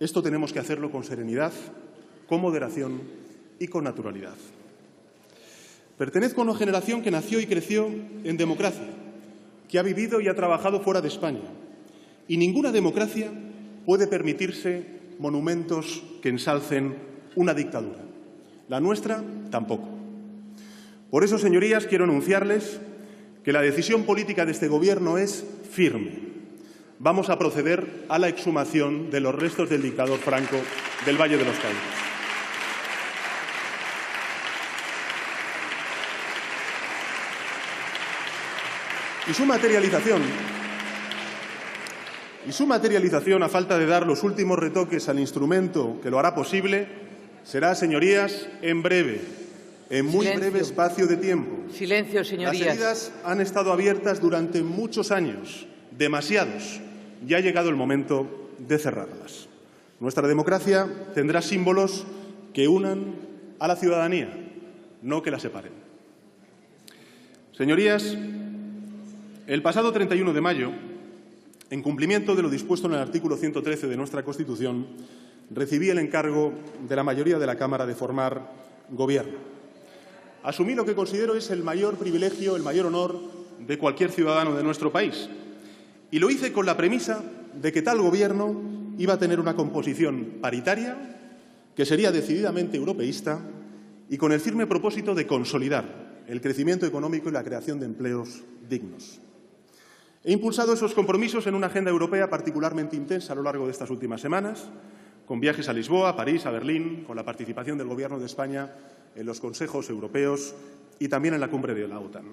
Esto tenemos que hacerlo con serenidad, con moderación y con naturalidad. Pertenezco a una generación que nació y creció en democracia, que ha vivido y ha trabajado fuera de España. Y ninguna democracia puede permitirse monumentos que ensalcen una dictadura. La nuestra tampoco. Por eso, señorías, quiero anunciarles que la decisión política de este Gobierno es firme. Vamos a proceder a la exhumación de los restos del dictador Franco del Valle de los Caídos. Y su materialización, a falta de dar los últimos retoques al instrumento que lo hará posible, será, señorías, en breve, en muy breve espacio de tiempo. Silencio, señorías. Las heridas han estado abiertas durante muchos años, demasiados. Ya ha llegado el momento de cerrarlas. Nuestra democracia tendrá símbolos que unan a la ciudadanía, no que la separen. Señorías, el pasado 31 de mayo, en cumplimiento de lo dispuesto en el artículo 113 de nuestra Constitución, recibí el encargo de la mayoría de la Cámara de formar Gobierno. Asumí lo que considero es el mayor privilegio, el mayor honor de cualquier ciudadano de nuestro país. Y lo hice con la premisa de que tal Gobierno iba a tener una composición paritaria, que sería decididamente europeísta y con el firme propósito de consolidar el crecimiento económico y la creación de empleos dignos. He impulsado esos compromisos en una agenda europea particularmente intensa a lo largo de estas últimas semanas, con viajes a Lisboa, a París, a Berlín, con la participación del Gobierno de España en los consejos europeos y también en la cumbre de la OTAN.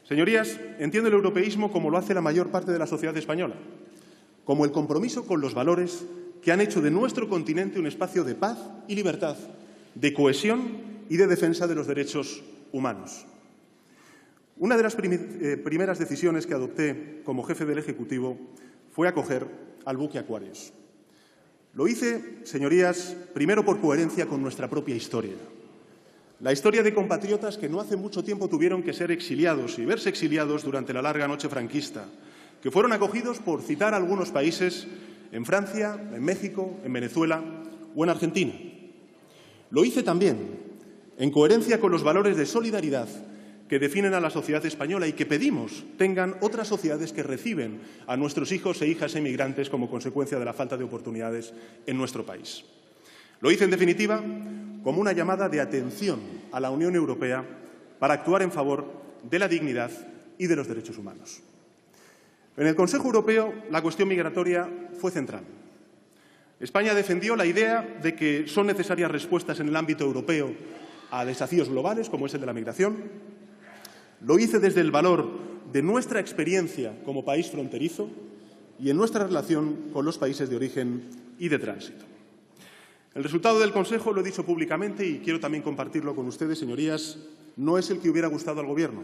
Señorías, entiendo el europeísmo como lo hace la mayor parte de la sociedad española, como el compromiso con los valores que han hecho de nuestro continente un espacio de paz y libertad, de cohesión y de defensa de los derechos humanos. Una de las primeras decisiones que adopté como jefe del Ejecutivo fue acoger al buque Aquarius. Lo hice, señorías, primero por coherencia con nuestra propia historia. La historia de compatriotas que no hace mucho tiempo tuvieron que ser exiliados y verse exiliados durante la larga noche franquista, que fueron acogidos, por citar algunos países, en Francia, en México, en Venezuela o en Argentina. Lo hice también en coherencia con los valores de solidaridad que definen a la sociedad española y que pedimos tengan otras sociedades que reciben a nuestros hijos e hijas emigrantes como consecuencia de la falta de oportunidades en nuestro país. Lo hice, en definitiva, como una llamada de atención a la Unión Europea para actuar en favor de la dignidad y de los derechos humanos. En el Consejo Europeo, la cuestión migratoria fue central. España defendió la idea de que son necesarias respuestas en el ámbito europeo a desafíos globales, como es el de la migración. Lo hice desde el valor de nuestra experiencia como país fronterizo y en nuestra relación con los países de origen y de tránsito. El resultado del Consejo, lo he dicho públicamente y quiero también compartirlo con ustedes, señorías, no es el que hubiera gustado al Gobierno,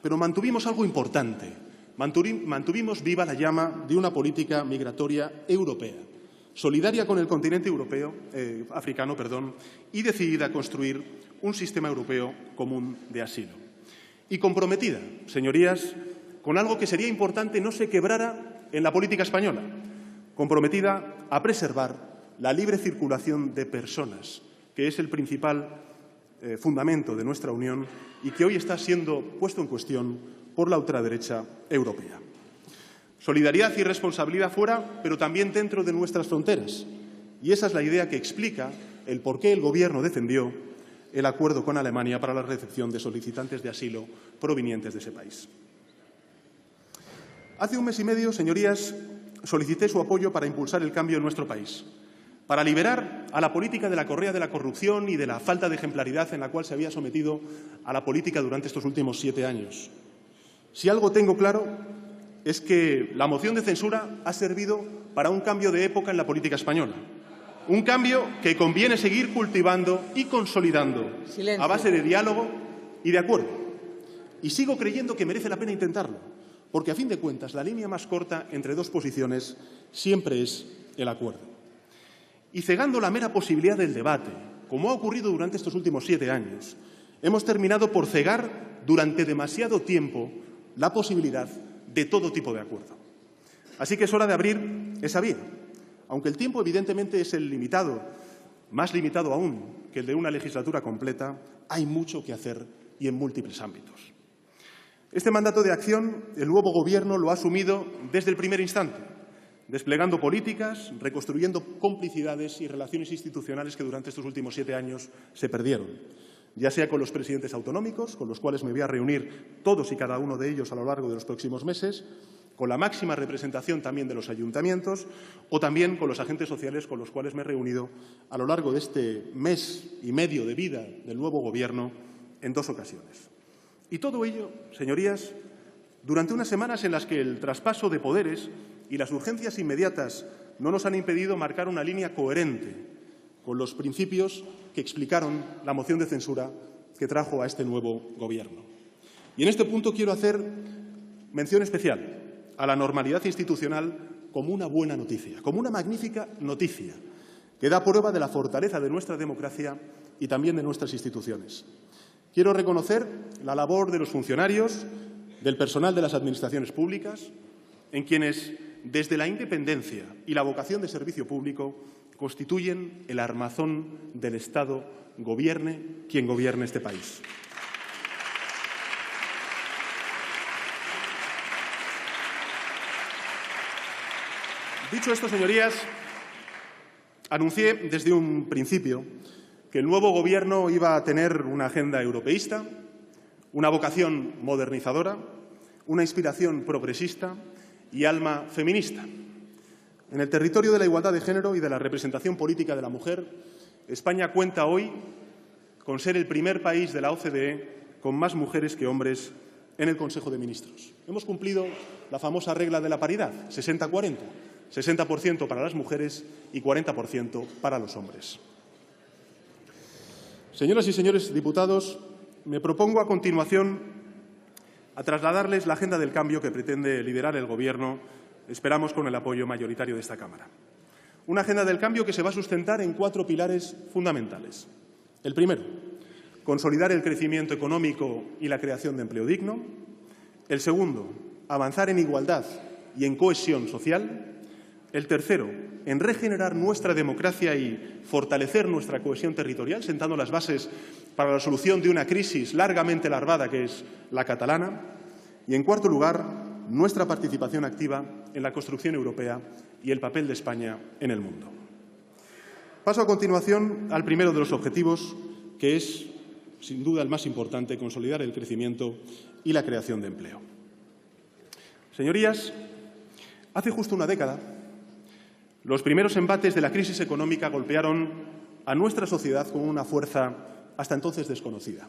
pero mantuvimos algo importante. Mantuvimos viva la llama de una política migratoria europea, solidaria con el continente africano, y decidida a construir un sistema europeo común de asilo. Y comprometida, señorías, con algo que sería importante no se quebrara en la política española, comprometida a preservar la libre circulación de personas, que es el principal fundamento de nuestra Unión y que hoy está siendo puesto en cuestión por la ultraderecha europea. Solidaridad y responsabilidad fuera, pero también dentro de nuestras fronteras. Y esa es la idea que explica el por qué el Gobierno defendió el acuerdo con Alemania para la recepción de solicitantes de asilo provenientes de ese país. Hace un mes y medio, señorías, solicité su apoyo para impulsar el cambio en nuestro país, para liberar a la política de la correa de la corrupción y de la falta de ejemplaridad en la cual se había sometido a la política durante estos últimos 7 años. Si algo tengo claro es que la moción de censura ha servido para un cambio de época en la política española. Un cambio que conviene seguir cultivando y consolidando a base de diálogo y de acuerdo. Y sigo creyendo que merece la pena intentarlo, porque a fin de cuentas la línea más corta entre dos posiciones siempre es el acuerdo. Y cegando la mera posibilidad del debate, como ha ocurrido durante estos últimos 7 años, hemos terminado por cegar durante demasiado tiempo la posibilidad de todo tipo de acuerdo. Así que es hora de abrir esa vía. aunque el tiempo evidentemente es el limitado, más limitado aún que el de una legislatura completa, hay mucho que hacer y en múltiples ámbitos. Este mandato de acción, el nuevo Gobierno lo ha asumido desde el primer instante, desplegando políticas, reconstruyendo complicidades y relaciones institucionales que durante estos últimos 7 años se perdieron, ya sea con los presidentes autonómicos, con los cuales me voy a reunir todos y cada uno de ellos a lo largo de los próximos meses, con la máxima representación también de los ayuntamientos o también con los agentes sociales con los cuales me he reunido a lo largo de este mes y medio de vida del nuevo Gobierno en 2 ocasiones. Y todo ello, señorías, durante unas semanas en las que el traspaso de poderes y las urgencias inmediatas no nos han impedido marcar una línea coherente con los principios que explicaron la moción de censura que trajo a este nuevo Gobierno. Y en este punto quiero hacer mención especial a la normalidad institucional como una buena noticia, como una magnífica noticia que da prueba de la fortaleza de nuestra democracia y también de nuestras instituciones. Quiero reconocer la labor de los funcionarios, del personal de las administraciones públicas, en quienes, desde la independencia y la vocación de servicio público, constituyen el armazón del Estado, gobierne quien gobierne este país. Dicho esto, señorías, anuncié desde un principio que el nuevo Gobierno iba a tener una agenda europeísta, una vocación modernizadora, una inspiración progresista y alma feminista. En el territorio de la igualdad de género y de la representación política de la mujer, España cuenta hoy con ser el primer país de la OCDE con más mujeres que hombres en el Consejo de Ministros. Hemos cumplido la famosa regla de la paridad, 60-40, 60% para las mujeres y 40% para los hombres. Señoras y señores diputados, me propongo a continuación a trasladarles la agenda del cambio que pretende liderar el Gobierno, esperamos con el apoyo mayoritario de esta Cámara. Una agenda del cambio que se va a sustentar en 4 pilares fundamentales. El primero, consolidar el crecimiento económico y la creación de empleo digno. El segundo, avanzar en igualdad y en cohesión social. El tercero, en regenerar nuestra democracia y fortalecer nuestra cohesión territorial, sentando las bases para la solución de una crisis largamente larvada que es la catalana. Y, en cuarto lugar, nuestra participación activa en la construcción europea y el papel de España en el mundo. Paso a continuación al primero de los objetivos, que es, sin duda, el más importante, consolidar el crecimiento y la creación de empleo. Señorías, hace justo una década, los primeros embates de la crisis económica golpearon a nuestra sociedad con una fuerza hasta entonces desconocida.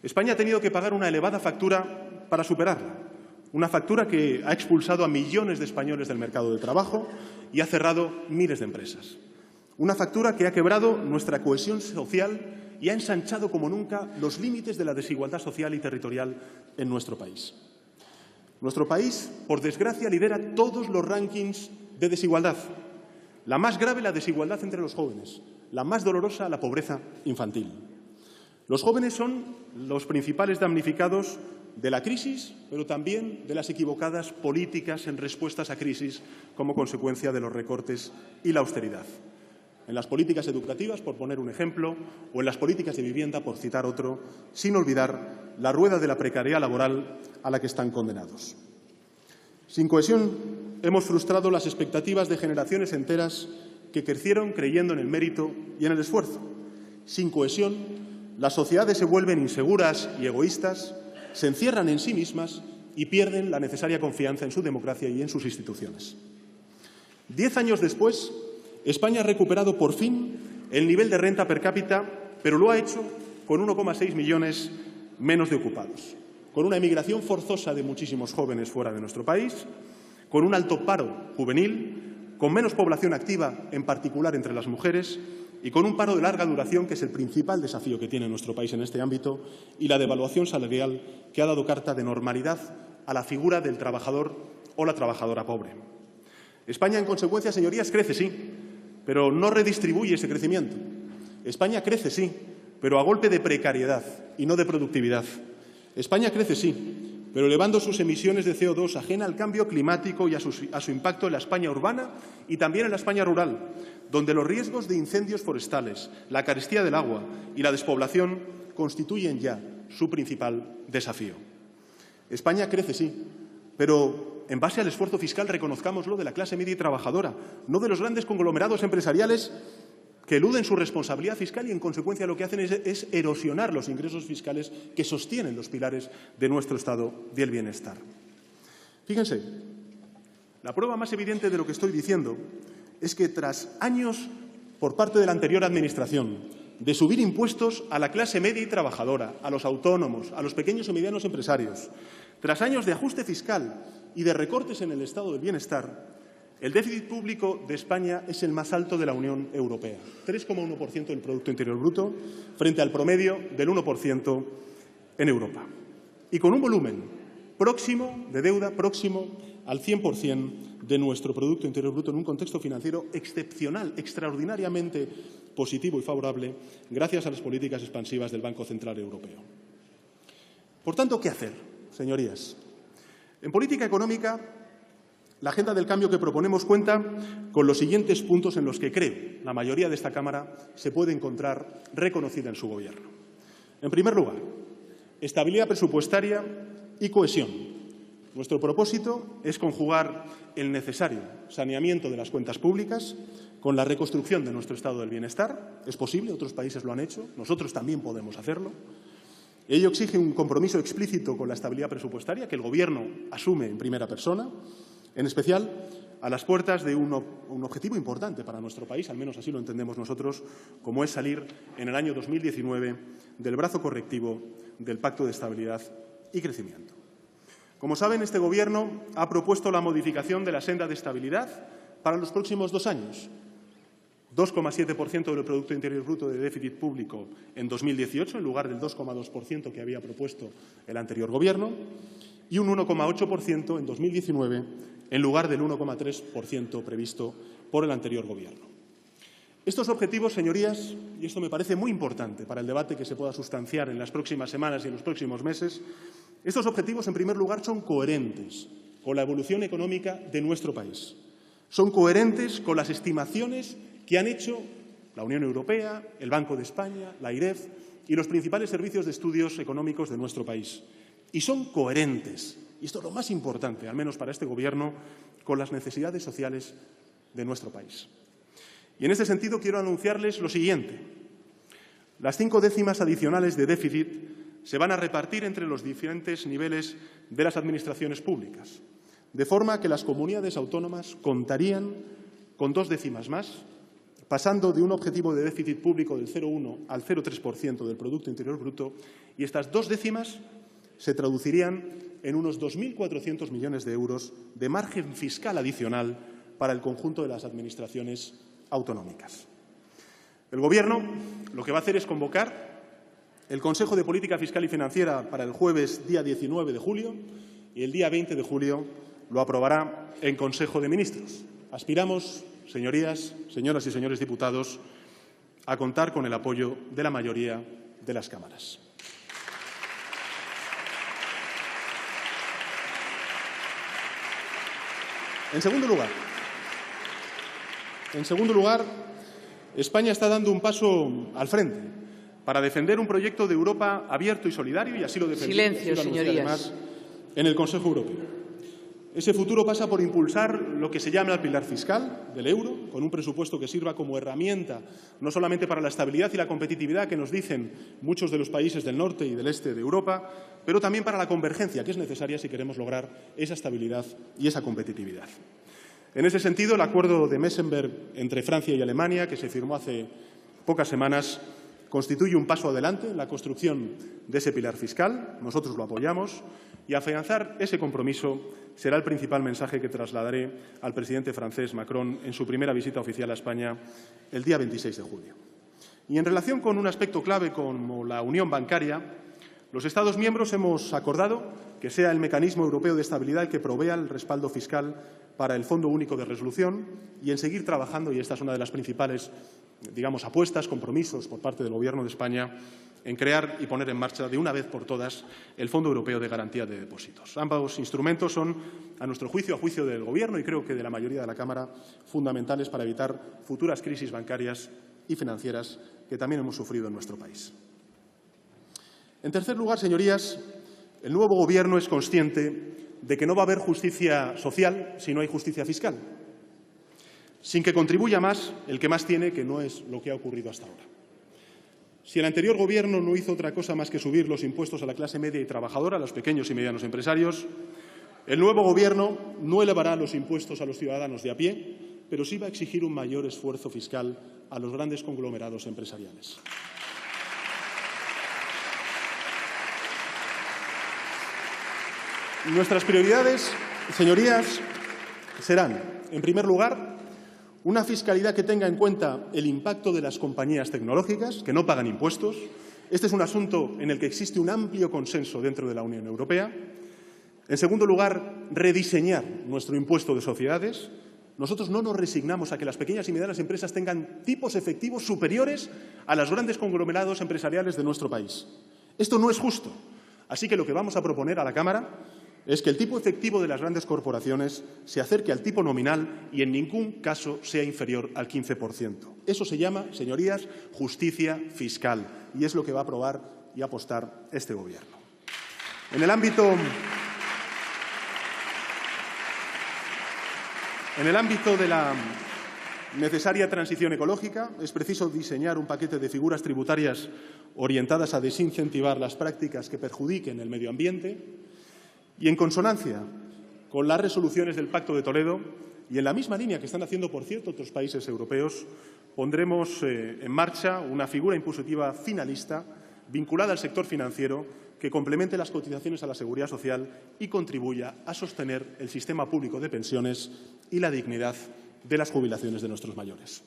España ha tenido que pagar una elevada factura para superarla, una factura que ha expulsado a millones de españoles del mercado de trabajo y ha cerrado miles de empresas. Una factura que ha quebrado nuestra cohesión social y ha ensanchado como nunca los límites de la desigualdad social y territorial en nuestro país. Nuestro país, por desgracia, lidera todos los rankings de desigualdad. La más grave, la desigualdad entre los jóvenes. La más dolorosa, la pobreza infantil. Los jóvenes son los principales damnificados de la crisis, pero también de las equivocadas políticas en respuestas a crisis como consecuencia de los recortes y la austeridad. En las políticas educativas, por poner un ejemplo, o en las políticas de vivienda, por citar otro, sin olvidar la rueda de la precariedad laboral a la que están condenados. Sin cohesión, hemos frustrado las expectativas de generaciones enteras que crecieron creyendo en el mérito y en el esfuerzo. Sin cohesión, las sociedades se vuelven inseguras y egoístas, se encierran en sí mismas y pierden la necesaria confianza en su democracia y en sus instituciones. 10 años después, España ha recuperado por fin el nivel de renta per cápita, pero lo ha hecho con 1,6 millones menos de ocupados, con una emigración forzosa de muchísimos jóvenes fuera de nuestro país, con un alto paro juvenil, con menos población activa, en particular entre las mujeres, y con un paro de larga duración, que es el principal desafío que tiene nuestro país en este ámbito, y la devaluación salarial que ha dado carta de normalidad a la figura del trabajador o la trabajadora pobre. España, en consecuencia, señorías, crece sí, pero no redistribuye ese crecimiento. España crece sí, pero a golpe de precariedad y no de productividad. España crece sí, pero elevando sus emisiones de CO2 ajena al cambio climático y a su impacto en la España urbana y también en la España rural, donde los riesgos de incendios forestales, la carestía del agua y la despoblación constituyen ya su principal desafío. España crece, sí, pero en base al esfuerzo fiscal, reconozcámoslo, de la clase media y trabajadora, no de los grandes conglomerados empresariales que eluden su responsabilidad fiscal y, en consecuencia, lo que hacen es erosionar los ingresos fiscales que sostienen los pilares de nuestro Estado del bienestar. Fíjense, la prueba más evidente de lo que estoy diciendo es que, tras años por parte de la anterior Administración de subir impuestos a la clase media y trabajadora, a los autónomos, a los pequeños y medianos empresarios, tras años de ajuste fiscal y de recortes en el estado del bienestar, el déficit público de España es el más alto de la Unión Europea, 3,1% del Producto Interior Bruto, frente al promedio del 1% en Europa. Y con un volumen próximo de deuda, próximo al 100% de nuestro Producto Interior Bruto, en un contexto financiero excepcional, extraordinariamente positivo y favorable, gracias a las políticas expansivas del Banco Central Europeo. Por tanto, ¿qué hacer, señorías? En política económica, la agenda del cambio que proponemos cuenta con los siguientes puntos en los que creo la mayoría de esta Cámara se puede encontrar reconocida en su Gobierno. En primer lugar, estabilidad presupuestaria y cohesión. Nuestro propósito es conjugar el necesario saneamiento de las cuentas públicas con la reconstrucción de nuestro estado del bienestar. Es posible, otros países lo han hecho, nosotros también podemos hacerlo. Ello exige un compromiso explícito con la estabilidad presupuestaria que el Gobierno asume en primera persona, en especial a las puertas de un objetivo importante para nuestro país, al menos así lo entendemos nosotros, como es salir en el año 2019 del brazo correctivo del Pacto de Estabilidad y Crecimiento. Como saben, este Gobierno ha propuesto la modificación de la senda de estabilidad para los próximos 2 años. 2,7% del Producto Interior Bruto de déficit público en 2018, en lugar del 2,2% que había propuesto el anterior Gobierno, y un 1,8% en 2019, en lugar del 1,3% previsto por el anterior Gobierno. Estos objetivos, señorías, y esto me parece muy importante para el debate que se pueda sustanciar en las próximas semanas y en los próximos meses, estos objetivos, en primer lugar, son coherentes con la evolución económica de nuestro país. Son coherentes con las estimaciones que han hecho la Unión Europea, el Banco de España, la AIREF y los principales servicios de estudios económicos de nuestro país. Y son coherentes, y esto es lo más importante, al menos para este Gobierno, con las necesidades sociales de nuestro país. Y en este sentido quiero anunciarles lo siguiente. Las 5 décimas adicionales de déficit se van a repartir entre los diferentes niveles de las administraciones públicas, de forma que las comunidades autónomas contarían con 2 décimas más, pasando de un objetivo de déficit público del 0,1 al 0,3% del Producto Interior Bruto, y estas 2 décimas se traducirían en unos 2.400 millones de euros de margen fiscal adicional para el conjunto de las administraciones autonómicas. El Gobierno lo que va a hacer es convocar el Consejo de Política Fiscal y Financiera para el jueves día 19 de julio y el día 20 de julio lo aprobará en Consejo de Ministros. Aspiramos, señorías, señoras y señores diputados, a contar con el apoyo de la mayoría de las cámaras. En segundo lugar, España está dando un paso al frente para defender un proyecto de Europa abierto y solidario, y así lo defendió, además, en el Consejo Europeo. Ese futuro pasa por impulsar lo que se llama el pilar fiscal del euro, con un presupuesto que sirva como herramienta no solamente para la estabilidad y la competitividad que nos dicen muchos de los países del norte y del este de Europa, pero también para la convergencia que es necesaria si queremos lograr esa estabilidad y esa competitividad. En ese sentido, el acuerdo de Meseberg entre Francia y Alemania, que se firmó hace pocas semanas, constituye un paso adelante en la construcción de ese pilar fiscal. Nosotros lo apoyamos y afianzar ese compromiso será el principal mensaje que trasladaré al presidente francés Macron en su primera visita oficial a España el día 26 de julio. Y en relación con un aspecto clave como la unión bancaria, los Estados miembros hemos acordado que sea el mecanismo europeo de estabilidad el que provea el respaldo fiscal para el Fondo Único de Resolución y en seguir trabajando, y esta es una de las principales, apuestas, compromisos por parte del Gobierno de España, en crear y poner en marcha de una vez por todas el Fondo Europeo de Garantía de Depósitos. Ambos instrumentos son, a nuestro juicio, a juicio del Gobierno y creo que de la mayoría de la Cámara, fundamentales para evitar futuras crisis bancarias y financieras que también hemos sufrido en nuestro país. En tercer lugar, señorías, el nuevo Gobierno es consciente de que no va a haber justicia social si no hay justicia fiscal, sin que contribuya más el que más tiene, que no es lo que ha ocurrido hasta ahora. Si el anterior Gobierno no hizo otra cosa más que subir los impuestos a la clase media y trabajadora, a los pequeños y medianos empresarios, el nuevo Gobierno no elevará los impuestos a los ciudadanos de a pie, pero sí va a exigir un mayor esfuerzo fiscal a los grandes conglomerados empresariales. Nuestras prioridades, señorías, serán, en primer lugar, una fiscalidad que tenga en cuenta el impacto de las compañías tecnológicas, que no pagan impuestos. Este es un asunto en el que existe un amplio consenso dentro de la Unión Europea. En segundo lugar, rediseñar nuestro impuesto de sociedades. Nosotros no nos resignamos a que las pequeñas y medianas empresas tengan tipos efectivos superiores a los grandes conglomerados empresariales de nuestro país. Esto no es justo. Así que lo que vamos a proponer a la Cámara es que el tipo efectivo de las grandes corporaciones se acerque al tipo nominal y en ningún caso sea inferior al 15%. Eso se llama, señorías, justicia fiscal y es lo que va a aprobar y apostar este Gobierno. En el ámbito de la necesaria transición ecológica es preciso diseñar un paquete de figuras tributarias orientadas a desincentivar las prácticas que perjudiquen el medio ambiente. Y en consonancia con las resoluciones del Pacto de Toledo y en la misma línea que están haciendo, por cierto, otros países europeos, pondremos en marcha una figura impositiva finalista vinculada al sector financiero que complemente las cotizaciones a la Seguridad Social y contribuya a sostener el sistema público de pensiones y la dignidad de las jubilaciones de nuestros mayores.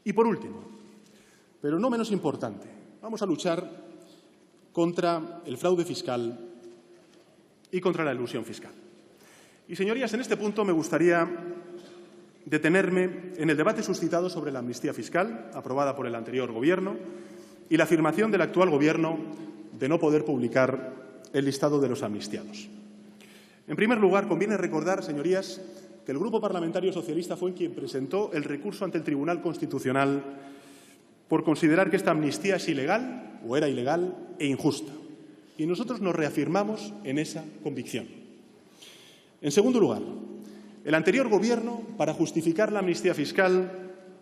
Y, por último, pero no menos importante, vamos a luchar contra el fraude fiscal y contra la elusión fiscal. Y, señorías, en este punto me gustaría detenerme en el debate suscitado sobre la amnistía fiscal, aprobada por el anterior Gobierno, y la afirmación del actual Gobierno de no poder publicar el listado de los amnistiados. En primer lugar, conviene recordar, señorías, que el Grupo Parlamentario Socialista fue quien presentó el recurso ante el Tribunal Constitucional por considerar que esta amnistía es ilegal o era ilegal e injusta. Y nosotros nos reafirmamos en esa convicción. En segundo lugar, el anterior Gobierno, para justificar la amnistía fiscal,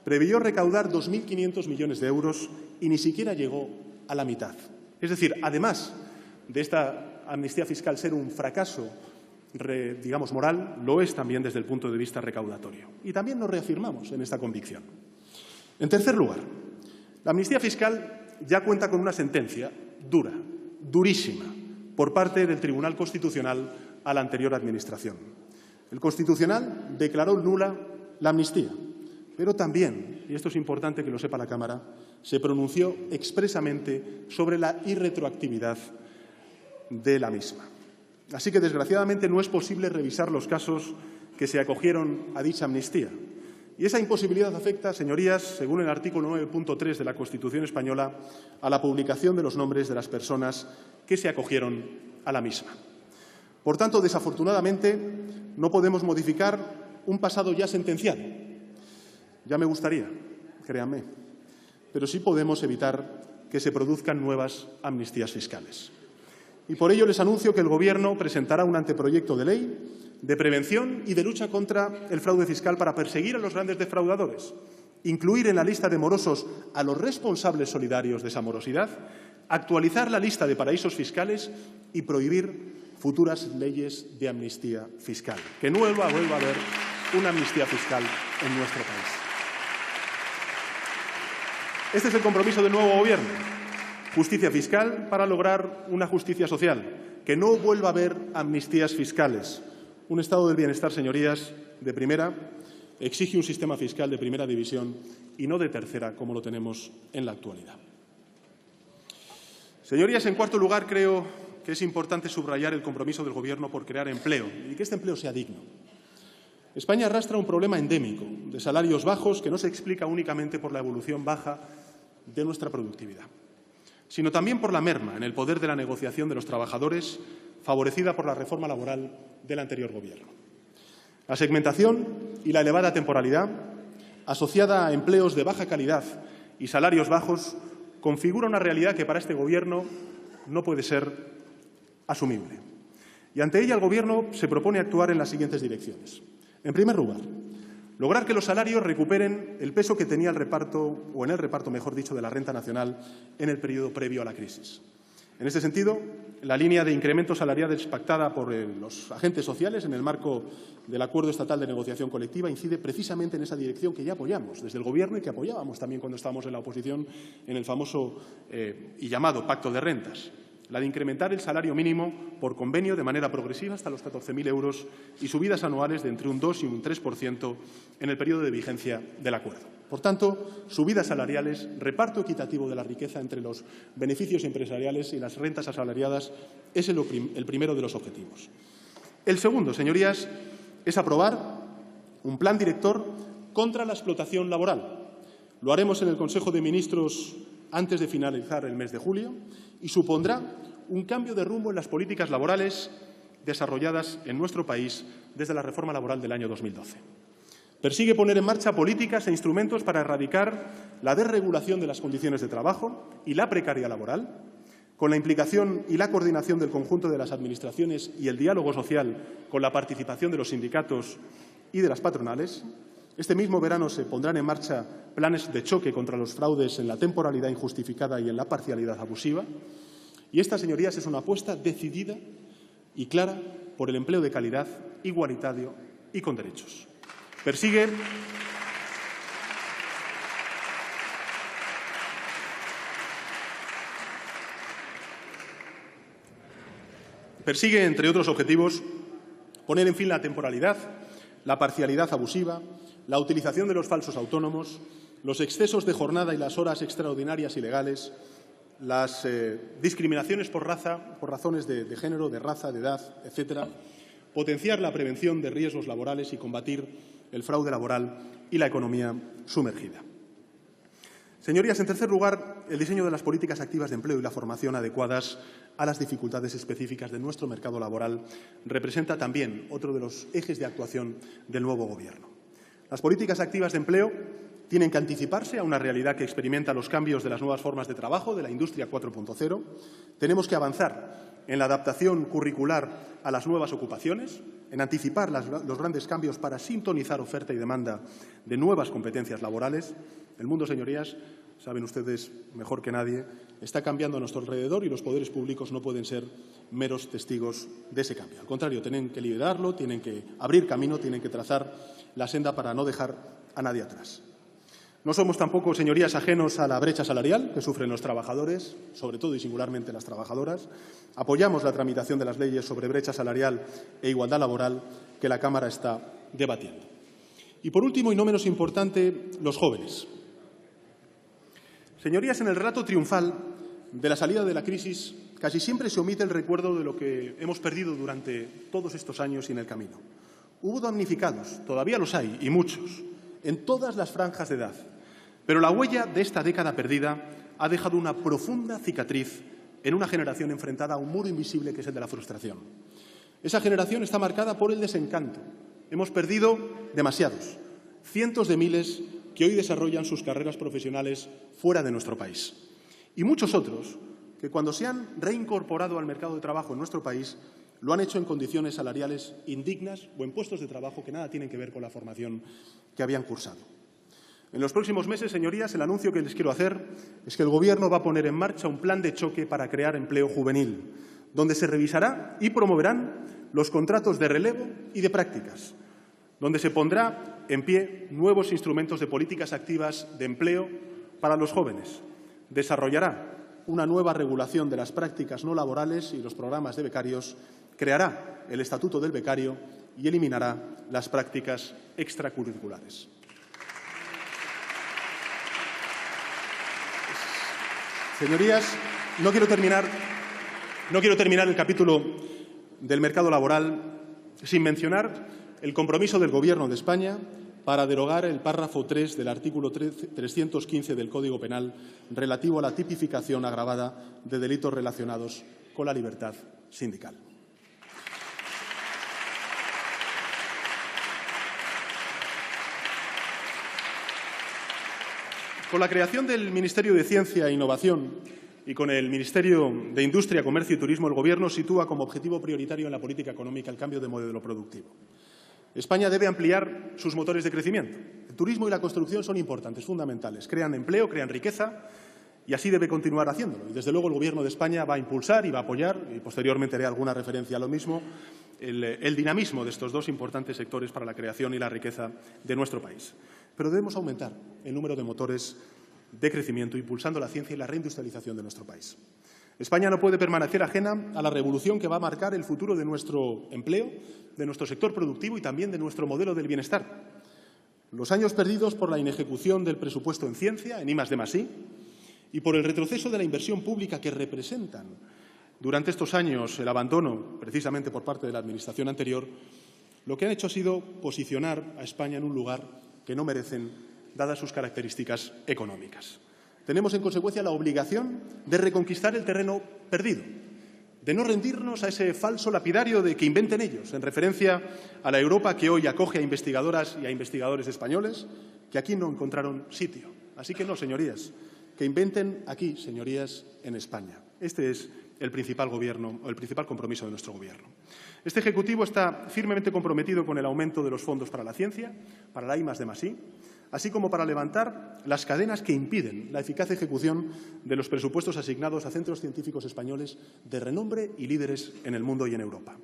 previó recaudar 2.500 millones de euros y ni siquiera llegó a la mitad. Es decir, además de esta amnistía fiscal ser un fracaso, moral, lo es también desde el punto de vista recaudatorio. Y también nos reafirmamos en esta convicción. En tercer lugar, la amnistía fiscal ya cuenta con una sentencia durísima, por parte del Tribunal Constitucional a la anterior Administración. El Constitucional declaró nula la amnistía, pero también, y esto es importante que lo sepa la Cámara, se pronunció expresamente sobre la irretroactividad de la misma. Así que, desgraciadamente, no es posible revisar los casos que se acogieron a dicha amnistía. Y esa imposibilidad afecta, señorías, según el artículo 9.3 de la Constitución española, a la publicación de los nombres de las personas que se acogieron a la misma. Por tanto, desafortunadamente, no podemos modificar un pasado ya sentenciado. Ya me gustaría, créanme, pero sí podemos evitar que se produzcan nuevas amnistías fiscales. Y por ello les anuncio que el Gobierno presentará un anteproyecto de ley de prevención y de lucha contra el fraude fiscal para perseguir a los grandes defraudadores, incluir en la lista de morosos a los responsables solidarios de esa morosidad, actualizar la lista de paraísos fiscales y prohibir futuras leyes de amnistía fiscal. Que no vuelva a haber una amnistía fiscal en nuestro país. Este es el compromiso del nuevo Gobierno. Justicia fiscal para lograr una justicia social. Que no vuelva a haber amnistías fiscales. Un Estado del bienestar, señorías, de primera, exige un sistema fiscal de primera división y no de tercera, como lo tenemos en la actualidad. Señorías, en cuarto lugar, creo que que es importante subrayar el compromiso del Gobierno por crear empleo y que este empleo sea digno. España arrastra un problema endémico de salarios bajos que no se explica únicamente por la evolución baja de nuestra productividad, sino también por la merma en el poder de la negociación de los trabajadores favorecida por la reforma laboral del anterior Gobierno. La segmentación y la elevada temporalidad, asociada a empleos de baja calidad y salarios bajos, configura una realidad que para este Gobierno no puede ser asumible. Y ante ella el Gobierno se propone actuar en las siguientes direcciones. En primer lugar, lograr que los salarios recuperen el peso que tenía el reparto, o en el reparto, mejor dicho, de la renta nacional en el periodo previo a la crisis. En este sentido, la línea de incrementos salariales pactada por los agentes sociales en el marco del Acuerdo Estatal de Negociación Colectiva incide precisamente en esa dirección que ya apoyamos desde el Gobierno y que apoyábamos también cuando estábamos en la oposición en el famoso y llamado Pacto de Rentas. La de incrementar el salario mínimo por convenio de manera progresiva hasta los 14.000 euros y subidas anuales de entre un 2 y un 3% en el periodo de vigencia del acuerdo. Por tanto, subidas salariales, reparto equitativo de la riqueza entre los beneficios empresariales y las rentas asalariadas es el primero de los objetivos. El segundo, señorías, es aprobar un plan director contra la explotación laboral. Lo haremos en el Consejo de Ministros antes de finalizar el mes de julio y supondrá un cambio de rumbo en las políticas laborales desarrolladas en nuestro país desde la reforma laboral del año 2012. Persigue poner en marcha políticas e instrumentos para erradicar la desregulación de las condiciones de trabajo y la precariedad laboral, con la implicación y la coordinación del conjunto de las administraciones y el diálogo social con la participación de los sindicatos y de las patronales. Este mismo verano se pondrán en marcha planes de choque contra los fraudes en la temporalidad injustificada y en la parcialidad abusiva. Y esta, señorías, es una apuesta decidida y clara por el empleo de calidad, igualitario y con derechos. Persigue entre otros objetivos, poner en fin la temporalidad, la parcialidad abusiva, la utilización de los falsos autónomos, los excesos de jornada y las horas extraordinarias ilegales, las discriminaciones por razones de género, de raza, de edad, etcétera, potenciar la prevención de riesgos laborales y combatir el fraude laboral y la economía sumergida. Señorías, en tercer lugar, el diseño de las políticas activas de empleo y la formación adecuadas a las dificultades específicas de nuestro mercado laboral representa también otro de los ejes de actuación del nuevo Gobierno. Las políticas activas de empleo tienen que anticiparse a una realidad que experimenta los cambios de las nuevas formas de trabajo de la industria 4.0. Tenemos que avanzar en la adaptación curricular a las nuevas ocupaciones, en anticipar los grandes cambios para sintonizar oferta y demanda de nuevas competencias laborales. El mundo, señorías, saben ustedes mejor que nadie, está cambiando a nuestro alrededor y los poderes públicos no pueden ser meros testigos de ese cambio. Al contrario, tienen que liderarlo, tienen que abrir camino, tienen que trazar la senda para no dejar a nadie atrás. No somos tampoco, señorías, ajenos a la brecha salarial que sufren los trabajadores, sobre todo y singularmente las trabajadoras. Apoyamos la tramitación de las leyes sobre brecha salarial e igualdad laboral que la Cámara está debatiendo. Y, por último, y no menos importante, los jóvenes. Señorías, en el relato triunfal de la salida de la crisis casi siempre se omite el recuerdo de lo que hemos perdido durante todos estos años y en el camino. Hubo damnificados, todavía los hay, y muchos, en todas las franjas de edad. Pero la huella de esta década perdida ha dejado una profunda cicatriz en una generación enfrentada a un muro invisible que es el de la frustración. Esa generación está marcada por el desencanto. Hemos perdido demasiados, cientos de miles que hoy desarrollan sus carreras profesionales fuera de nuestro país. Y muchos otros que cuando se han reincorporado al mercado de trabajo en nuestro país lo han hecho en condiciones salariales indignas o en puestos de trabajo que nada tienen que ver con la formación que habían cursado. En los próximos meses, señorías, el anuncio que les quiero hacer es que el Gobierno va a poner en marcha un plan de choque para crear empleo juvenil, donde se revisará y promoverán los contratos de relevo y de prácticas, donde se pondrá en pie nuevos instrumentos de políticas activas de empleo para los jóvenes, desarrollará una nueva regulación de las prácticas no laborales y los programas de becarios, creará el Estatuto del Becario y eliminará las prácticas extracurriculares. Señorías, no quiero terminar No quiero terminar el capítulo del mercado laboral sin mencionar el compromiso del Gobierno de España para derogar el párrafo 3 del artículo 315 del Código Penal relativo a la tipificación agravada de delitos relacionados con la libertad sindical. Con la creación del Ministerio de Ciencia e Innovación y con el Ministerio de Industria, Comercio y Turismo, el Gobierno sitúa como objetivo prioritario en la política económica el cambio de modelo productivo. España debe ampliar sus motores de crecimiento. El turismo y la construcción son importantes, fundamentales. Crean empleo, crean riqueza y así debe continuar haciéndolo. Y, desde luego, el Gobierno de España va a impulsar y va a apoyar, y posteriormente haré alguna referencia a lo mismo, el dinamismo de estos dos importantes sectores para la creación y la riqueza de nuestro país. Pero debemos aumentar el número de motores de crecimiento, impulsando la ciencia y la reindustrialización de nuestro país. España no puede permanecer ajena a la revolución que va a marcar el futuro de nuestro empleo, de nuestro sector productivo y también de nuestro modelo del bienestar. Los años perdidos por la inejecución del presupuesto en ciencia, en I+D+I, y por el retroceso de la inversión pública que representan durante estos años el abandono, precisamente por parte de la Administración anterior, lo que han hecho ha sido posicionar a España en un lugar que no merecen, dadas sus características económicas. Tenemos, en consecuencia, la obligación de reconquistar el terreno perdido, de no rendirnos a ese falso lapidario de que inventen ellos, en referencia a la Europa que hoy acoge a investigadoras y a investigadores españoles que aquí no encontraron sitio. Así que no, señorías, que inventen aquí, señorías, en España. Este es el principal compromiso de nuestro Gobierno. Este Ejecutivo está firmemente comprometido con el aumento de los fondos para la ciencia, para la I+D+I, así como para levantar las cadenas que impiden la eficaz ejecución de los presupuestos asignados a centros científicos españoles de renombre y líderes en el mundo y en Europa.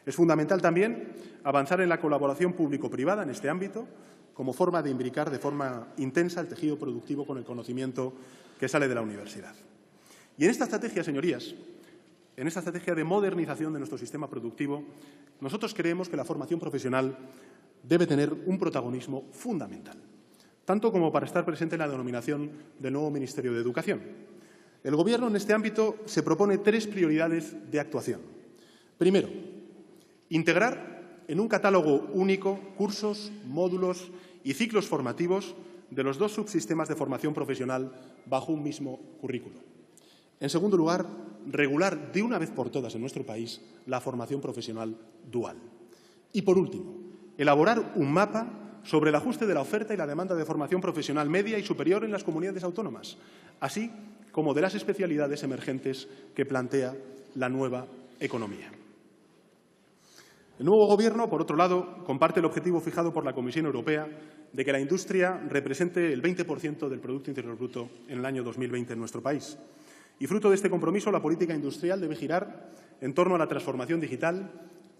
Es fundamental también avanzar en la colaboración público-privada en este ámbito como forma de imbricar de forma intensa el tejido productivo con el conocimiento que sale de la universidad. Y en esta estrategia, señorías, en esta estrategia de modernización de nuestro sistema productivo, nosotros creemos que la formación profesional debe tener un protagonismo fundamental, tanto como para estar presente en la denominación del nuevo Ministerio de Educación. El Gobierno, en este ámbito, se propone 3 prioridades de actuación. Primero, integrar en un catálogo único cursos, módulos y ciclos formativos de los 2 subsistemas de formación profesional bajo un mismo currículo. En segundo lugar, regular de una vez por todas en nuestro país la formación profesional dual. Y, por último, elaborar un mapa sobre el ajuste de la oferta y la demanda de formación profesional media y superior en las comunidades autónomas, así como de las especialidades emergentes que plantea la nueva economía. El nuevo Gobierno, por otro lado, comparte el objetivo fijado por la Comisión Europea de que la industria represente el 20% del Producto Interior Bruto en el año 2020 en nuestro país. Y, fruto de este compromiso, la política industrial debe girar en torno a la transformación digital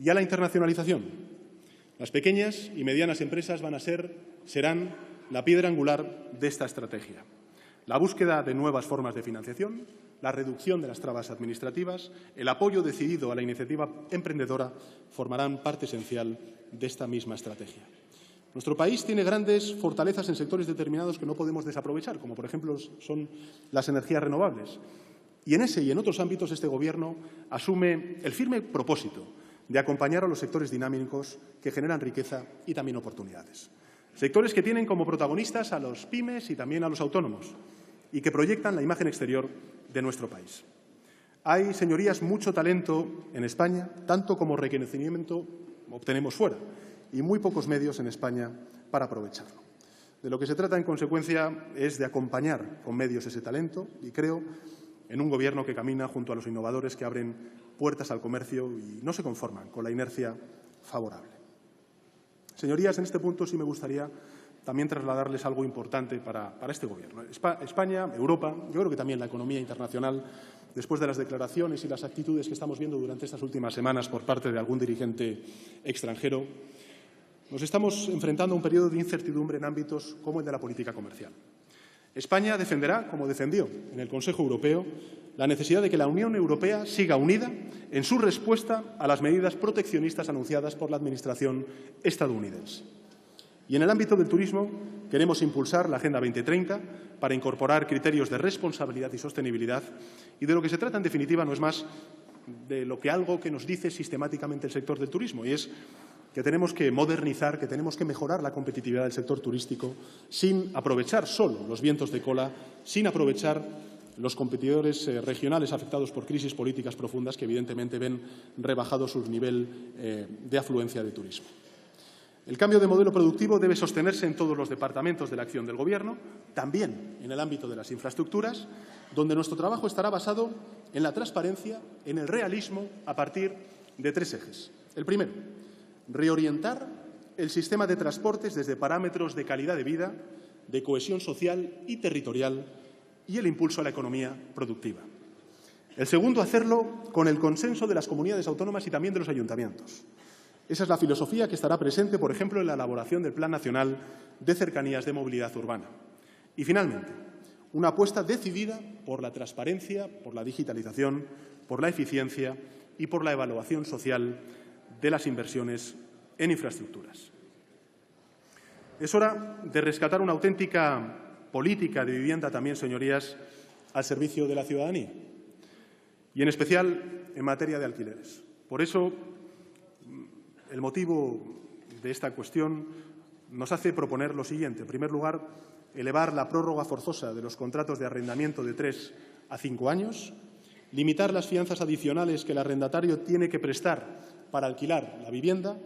y a la internacionalización. Las pequeñas y medianas empresas serán la piedra angular de esta estrategia. La búsqueda de nuevas formas de financiación, la reducción de las trabas administrativas, el apoyo decidido a la iniciativa emprendedora formarán parte esencial de esta misma estrategia. Nuestro país tiene grandes fortalezas en sectores determinados que no podemos desaprovechar, como, por ejemplo, son las energías renovables. Y en ese y en otros ámbitos este Gobierno asume el firme propósito de acompañar a los sectores dinámicos que generan riqueza y también oportunidades. Sectores que tienen como protagonistas a los pymes y también a los autónomos y que proyectan la imagen exterior de nuestro país. Hay, señorías, mucho talento en España, tanto como reconocimiento obtenemos fuera, y muy pocos medios en España para aprovecharlo. De lo que se trata, en consecuencia, es de acompañar con medios ese talento y creo en un Gobierno que camina junto a los innovadores que abren puertas al comercio y no se conforman con la inercia favorable. Señorías, en este punto sí me gustaría también trasladarles algo importante para este Gobierno. España, Europa, yo creo que también la economía internacional, después de las declaraciones y las actitudes que estamos viendo durante estas últimas semanas por parte de algún dirigente extranjero, nos estamos enfrentando a un periodo de incertidumbre en ámbitos como el de la política comercial. España defenderá, como defendió en el Consejo Europeo, la necesidad de que la Unión Europea siga unida en su respuesta a las medidas proteccionistas anunciadas por la Administración estadounidense. Y en el ámbito del turismo queremos impulsar la Agenda 2030 para incorporar criterios de responsabilidad y sostenibilidad y de lo que se trata, en definitiva, no es más de algo que nos dice sistemáticamente el sector del turismo, y es que tenemos que modernizar, que tenemos que mejorar la competitividad del sector turístico sin aprovechar solo los vientos de cola, sin aprovechar los competidores regionales afectados por crisis políticas profundas que evidentemente ven rebajado su nivel de afluencia de turismo. El cambio de modelo productivo debe sostenerse en todos los departamentos de la acción del Gobierno, también en el ámbito de las infraestructuras, donde nuestro trabajo estará basado en la transparencia, en el realismo, a partir de 3 ejes. El primero, reorientar el sistema de transportes desde parámetros de calidad de vida, de cohesión social y territorial y el impulso a la economía productiva. El segundo, hacerlo con el consenso de las comunidades autónomas y también de los ayuntamientos. Esa es la filosofía que estará presente, por ejemplo, en la elaboración del Plan Nacional de Cercanías de Movilidad Urbana. Y, finalmente, una apuesta decidida por la transparencia, por la digitalización, por la eficiencia y por la evaluación social de las inversiones en infraestructuras. Es hora de rescatar una auténtica política de vivienda también, señorías, al servicio de la ciudadanía y, en especial, en materia de alquileres. Por eso, el motivo de esta cuestión nos hace proponer lo siguiente. En primer lugar, elevar la prórroga forzosa de los contratos de arrendamiento de 3 a 5 años, limitar las fianzas adicionales que el arrendatario tiene que prestar para alquilar la vivienda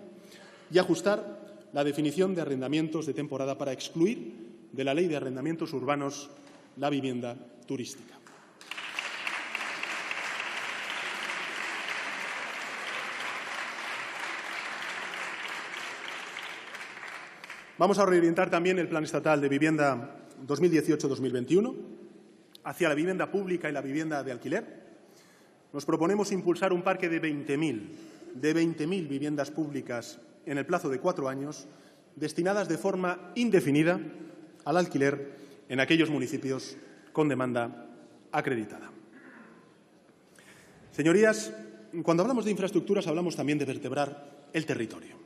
y ajustar la definición de arrendamientos de temporada para excluir de la Ley de Arrendamientos Urbanos la vivienda turística. Vamos a reorientar también el Plan Estatal de Vivienda 2018-2021 hacia la vivienda pública y la vivienda de alquiler. Nos proponemos impulsar un parque de 20.000 viviendas públicas en el plazo de 4 años, destinadas de forma indefinida al alquiler en aquellos municipios con demanda acreditada. Señorías, cuando hablamos de infraestructuras hablamos también de vertebrar el territorio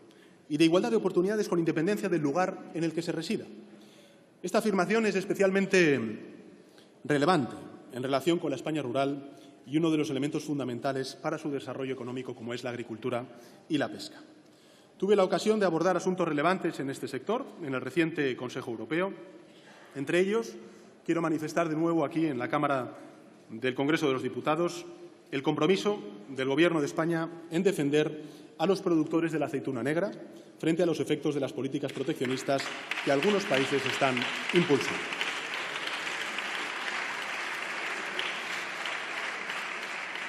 y de igualdad de oportunidades con independencia del lugar en el que se resida. Esta afirmación es especialmente relevante en relación con la España rural y uno de los elementos fundamentales para su desarrollo económico, como es la agricultura y la pesca. Tuve la ocasión de abordar asuntos relevantes en este sector en el reciente Consejo Europeo. Entre ellos, quiero manifestar de nuevo aquí en la Cámara del Congreso de los Diputados el compromiso del Gobierno de España en defender a los productores de la aceituna negra frente a los efectos de las políticas proteccionistas que algunos países están impulsando.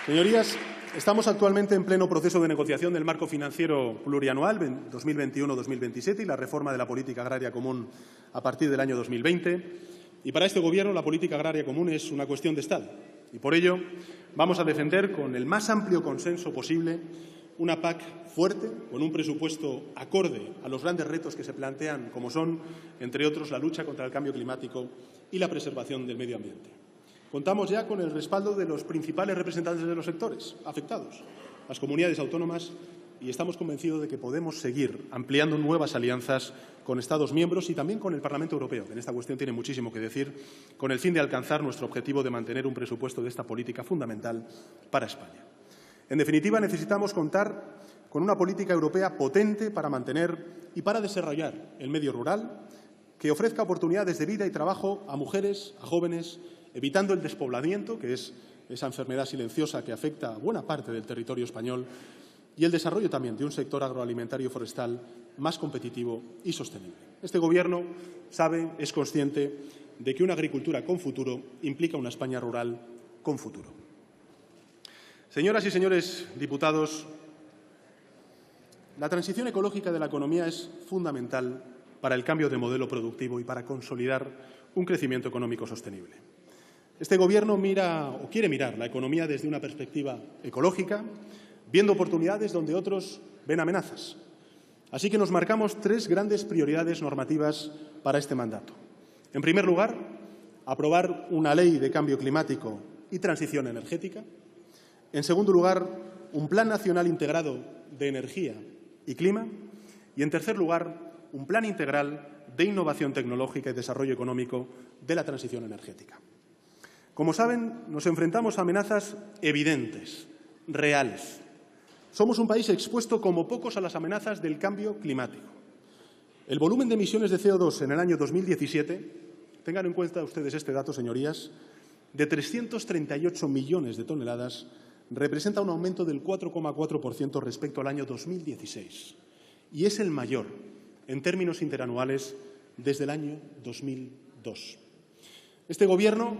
Señorías, estamos actualmente en pleno proceso de negociación del marco financiero plurianual 2021-2027 y la reforma de la política agraria común a partir del año 2020. Y para este Gobierno la política agraria común es una cuestión de Estado. Y por ello vamos a defender con el más amplio consenso posible una PAC fuerte, con un presupuesto acorde a los grandes retos que se plantean, como son, entre otros, la lucha contra el cambio climático y la preservación del medio ambiente. Contamos ya con el respaldo de los principales representantes de los sectores afectados, las comunidades autónomas, y estamos convencidos de que podemos seguir ampliando nuevas alianzas con Estados miembros y también con el Parlamento Europeo, que en esta cuestión tiene muchísimo que decir, con el fin de alcanzar nuestro objetivo de mantener un presupuesto de esta política fundamental para España. En definitiva, necesitamos contar con una política europea potente para mantener y para desarrollar el medio rural, que ofrezca oportunidades de vida y trabajo a mujeres, a jóvenes, evitando el despoblamiento, que es esa enfermedad silenciosa que afecta a buena parte del territorio español, y el desarrollo también de un sector agroalimentario y forestal más competitivo y sostenible. Este Gobierno sabe, es consciente de que una agricultura con futuro implica una España rural con futuro. Señoras y señores diputados, la transición ecológica de la economía es fundamental para el cambio de modelo productivo y para consolidar un crecimiento económico sostenible. Este Gobierno mira o quiere mirar la economía desde una perspectiva ecológica, viendo oportunidades donde otros ven amenazas. Así que nos marcamos 3 grandes prioridades normativas para este mandato. En primer lugar, aprobar una ley de cambio climático y transición energética. En segundo lugar, un plan nacional integrado de energía y clima. Y, en tercer lugar, un plan integral de innovación tecnológica y desarrollo económico de la transición energética. Como saben, nos enfrentamos a amenazas evidentes reales. Somos un país expuesto como pocos a las amenazas del cambio climático. El volumen de emisiones de CO2 en el año 2017, tengan en cuenta ustedes este dato, señorías, de 338 millones de toneladas, representa un aumento del 4,4% respecto al año 2016 y es el mayor en términos interanuales desde el año 2002. Este Gobierno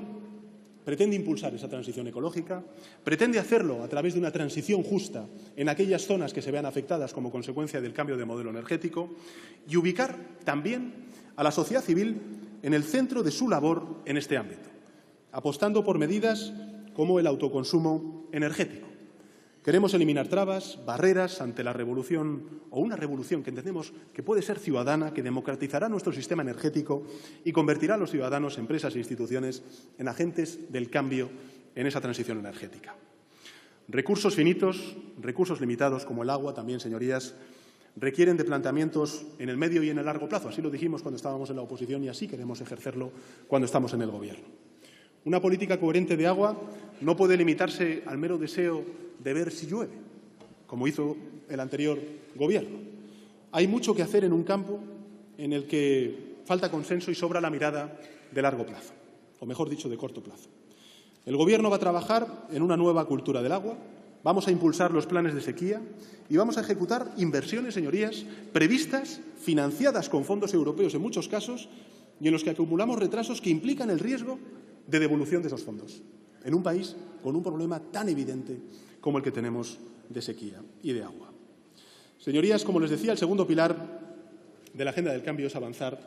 pretende impulsar esa transición ecológica, pretende hacerlo a través de una transición justa en aquellas zonas que se vean afectadas como consecuencia del cambio de modelo energético y ubicar también a la sociedad civil en el centro de su labor en este ámbito, apostando por medidas como el autoconsumo energético. Queremos eliminar trabas, barreras ante la revolución o una revolución que entendemos que puede ser ciudadana, que democratizará nuestro sistema energético y convertirá a los ciudadanos, empresas e instituciones en agentes del cambio en esa transición energética. Recursos finitos, recursos limitados como el agua también, señorías, requieren de planteamientos en el medio y en el largo plazo. Así lo dijimos cuando estábamos en la oposición y así queremos ejercerlo cuando estamos en el Gobierno. Una política coherente de agua no puede limitarse al mero deseo de ver si llueve, como hizo el anterior Gobierno. Hay mucho que hacer en un campo en el que falta consenso y sobra la mirada de largo plazo, o mejor dicho, de corto plazo. El Gobierno va a trabajar en una nueva cultura del agua, vamos a impulsar los planes de sequía y vamos a ejecutar inversiones, señorías, previstas, financiadas con fondos europeos en muchos casos y en los que acumulamos retrasos que implican el riesgo de devolución de esos fondos, en un país con un problema tan evidente como el que tenemos de sequía y de agua. Señorías, como les decía, el segundo pilar de la agenda del cambio es avanzar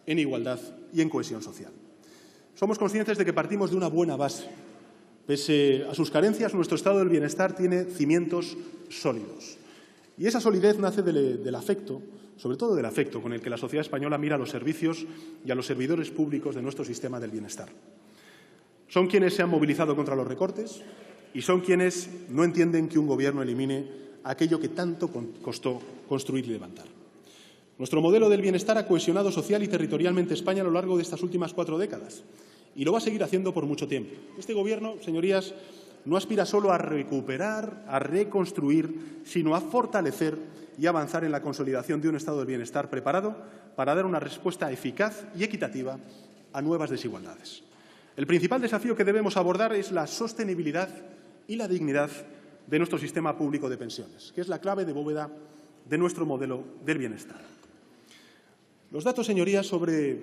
en igualdad y en cohesión social. Somos conscientes de que partimos de una buena base. Pese a sus carencias, nuestro estado del bienestar tiene cimientos sólidos. Y esa solidez nace del afecto, sobre todo del afecto con el que la sociedad española mira a los servicios y a los servidores públicos de nuestro sistema del bienestar. Son quienes se han movilizado contra los recortes y son quienes no entienden que un Gobierno elimine aquello que tanto costó construir y levantar. Nuestro modelo del bienestar ha cohesionado social y territorialmente España a lo largo de estas últimas 4 décadas y lo va a seguir haciendo por mucho tiempo. Este Gobierno, señorías, no aspira solo a recuperar, a reconstruir, sino a fortalecer y avanzar en la consolidación de un estado del bienestar preparado para dar una respuesta eficaz y equitativa a nuevas desigualdades. El principal desafío que debemos abordar es la sostenibilidad y la dignidad de nuestro sistema público de pensiones, que es la clave de bóveda de nuestro modelo del bienestar. Los datos, señorías, sobre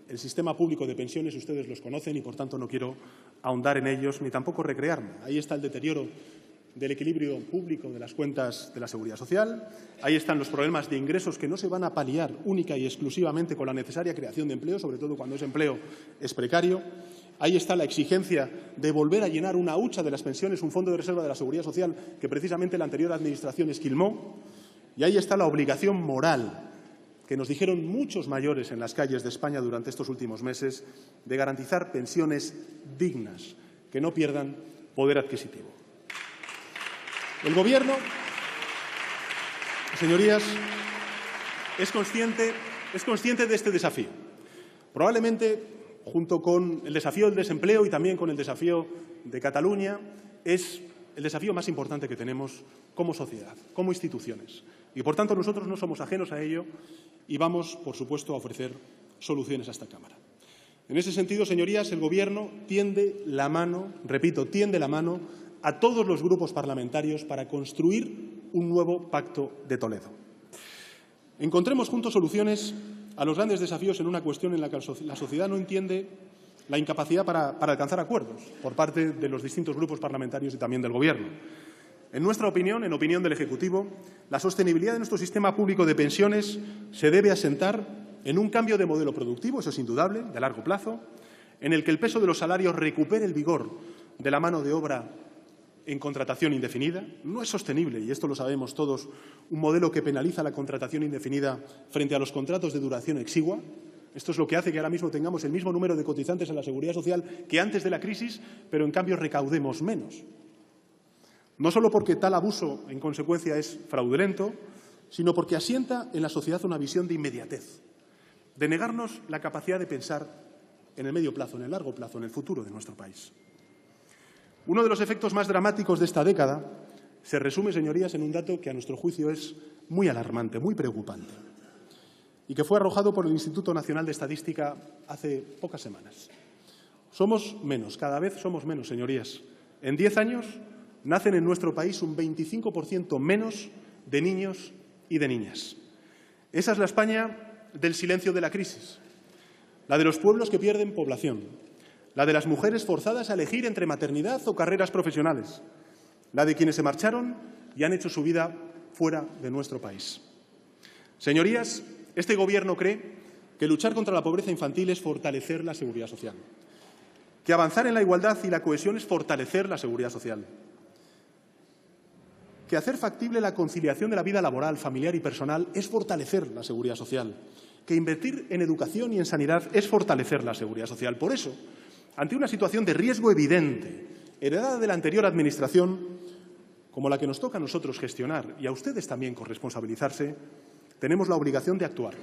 el sistema público de pensiones ustedes los conocen y, por tanto, no quiero ahondar en ellos ni tampoco recrearme. Ahí está el deterioro del equilibrio público de las cuentas de la Seguridad Social. Ahí están los problemas de ingresos que no se van a paliar única y exclusivamente con la necesaria creación de empleo, sobre todo cuando ese empleo es precario. Ahí está la exigencia de volver a llenar una hucha de las pensiones, un fondo de reserva de la Seguridad Social que precisamente la anterior Administración esquilmó. Y ahí está la obligación moral que nos dijeron muchos mayores en las calles de España durante estos últimos meses de garantizar pensiones dignas, que no pierdan poder adquisitivo. El Gobierno, señorías, es consciente de este desafío. Probablemente, junto con el desafío del desempleo y también con el desafío de Cataluña, es el desafío más importante que tenemos como sociedad, como instituciones. Y, por tanto, nosotros no somos ajenos a ello y vamos, por supuesto, a ofrecer soluciones a esta Cámara. En ese sentido, señorías, el Gobierno tiende la mano, repito, tiende la mano a todos los grupos parlamentarios para construir un nuevo Pacto de Toledo. Encontremos juntos soluciones a los grandes desafíos en una cuestión en la que la sociedad no entiende la incapacidad para alcanzar acuerdos por parte de los distintos grupos parlamentarios y también del Gobierno. En nuestra opinión, en opinión del Ejecutivo, la sostenibilidad de nuestro sistema público de pensiones se debe asentar en un cambio de modelo productivo, eso es indudable, de largo plazo, en el que el peso de los salarios recupere el vigor de la mano de obra en contratación indefinida. No es sostenible, y esto lo sabemos todos, un modelo que penaliza la contratación indefinida frente a los contratos de duración exigua. Esto es lo que hace que ahora mismo tengamos el mismo número de cotizantes en la Seguridad Social que antes de la crisis, pero en cambio recaudemos menos. No solo porque tal abuso, en consecuencia, es fraudulento, sino porque asienta en la sociedad una visión de inmediatez, de negarnos la capacidad de pensar en el medio plazo, en el largo plazo, en el futuro de nuestro país. Uno de los efectos más dramáticos de esta década se resume, señorías, en un dato que a nuestro juicio es muy alarmante, muy preocupante, y que fue arrojado por el Instituto Nacional de Estadística hace pocas semanas. Somos menos, cada vez somos menos, señorías. En 10 años nacen en nuestro país un 25% menos de niños y de niñas. Esa es la España del silencio de la crisis, la de los pueblos que pierden población, la de las mujeres forzadas a elegir entre maternidad o carreras profesionales, la de quienes se marcharon y han hecho su vida fuera de nuestro país. Señorías, este Gobierno cree que luchar contra la pobreza infantil es fortalecer la seguridad social, que avanzar en la igualdad y la cohesión es fortalecer la seguridad social, que hacer factible la conciliación de la vida laboral, familiar y personal es fortalecer la seguridad social, que invertir en educación y en sanidad es fortalecer la seguridad social. Por eso, ante una situación de riesgo evidente, heredada de la anterior Administración, como la que nos toca a nosotros gestionar y a ustedes también corresponsabilizarse, tenemos la obligación de actuar.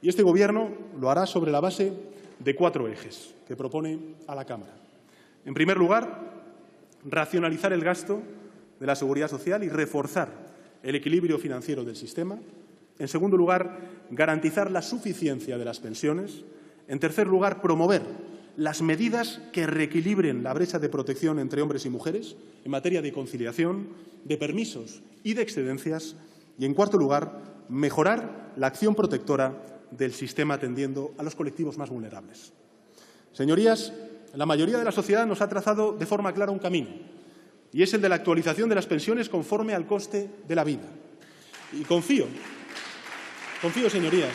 Y este Gobierno lo hará sobre la base de 4 ejes que propone a la Cámara. En primer lugar, racionalizar el gasto de la seguridad social y reforzar el equilibrio financiero del sistema. En segundo lugar, garantizar la suficiencia de las pensiones. En tercer lugar, promover las medidas que reequilibren la brecha de protección entre hombres y mujeres en materia de conciliación, de permisos y de excedencias. Y, en cuarto lugar, mejorar la acción protectora del sistema atendiendo a los colectivos más vulnerables. Señorías, la mayoría de la sociedad nos ha trazado de forma clara un camino, y es el de la actualización de las pensiones conforme al coste de la vida. Y confío, señorías,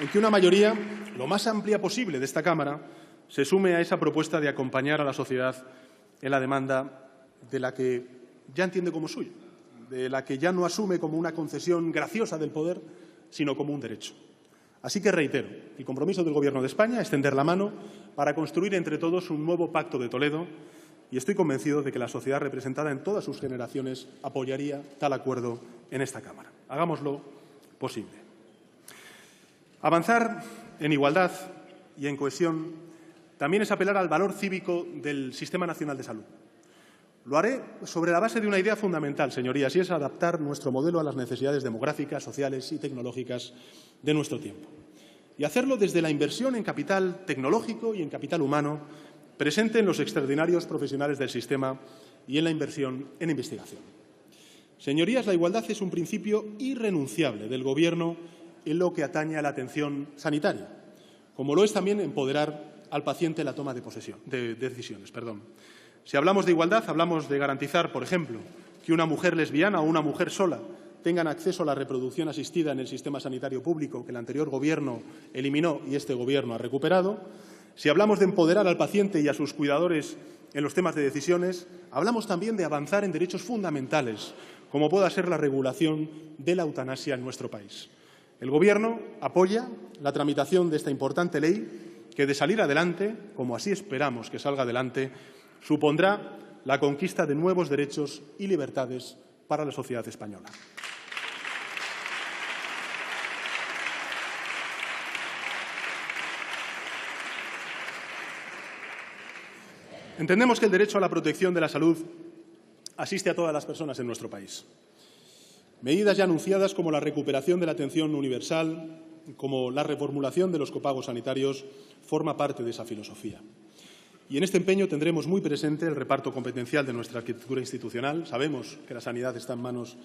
en que una mayoría, lo más amplia posible de esta Cámara, se sume a esa propuesta de acompañar a la sociedad en la demanda de la que ya entiende como suyo, de la que ya no asume como una concesión graciosa del poder, sino como un derecho. Así que reitero, el compromiso del Gobierno de España es tender la mano para construir entre todos un nuevo Pacto de Toledo, y estoy convencido de que la sociedad representada en todas sus generaciones apoyaría tal acuerdo en esta Cámara. Hagámoslo posible. Avanzar en igualdad y en cohesión también es apelar al valor cívico del Sistema Nacional de Salud. Lo haré sobre la base de una idea fundamental, señorías, y es adaptar nuestro modelo a las necesidades demográficas, sociales y tecnológicas de nuestro tiempo. Y hacerlo desde la inversión en capital tecnológico y en capital humano presente en los extraordinarios profesionales del sistema y en la inversión en investigación. Señorías, la igualdad es un principio irrenunciable del Gobierno en lo que atañe a la atención sanitaria, como lo es también empoderar al paciente en la toma de decisiones. Si hablamos de igualdad, hablamos de garantizar, por ejemplo, que una mujer lesbiana o una mujer sola tengan acceso a la reproducción asistida en el sistema sanitario público que el anterior Gobierno eliminó y este Gobierno ha recuperado. Si hablamos de empoderar al paciente y a sus cuidadores en los temas de decisiones, hablamos también de avanzar en derechos fundamentales, como pueda ser la regulación de la eutanasia en nuestro país. El Gobierno apoya la tramitación de esta importante ley que, de salir adelante, como así esperamos que salga adelante, supondrá la conquista de nuevos derechos y libertades para la sociedad española. Entendemos que el derecho a la protección de la salud asiste a todas las personas en nuestro país. Medidas ya anunciadas como la recuperación de la atención universal, como la reformulación de los copagos sanitarios, forma parte de esa filosofía. Y en este empeño tendremos muy presente el reparto competencial de nuestra arquitectura institucional. Sabemos que la sanidad está en manos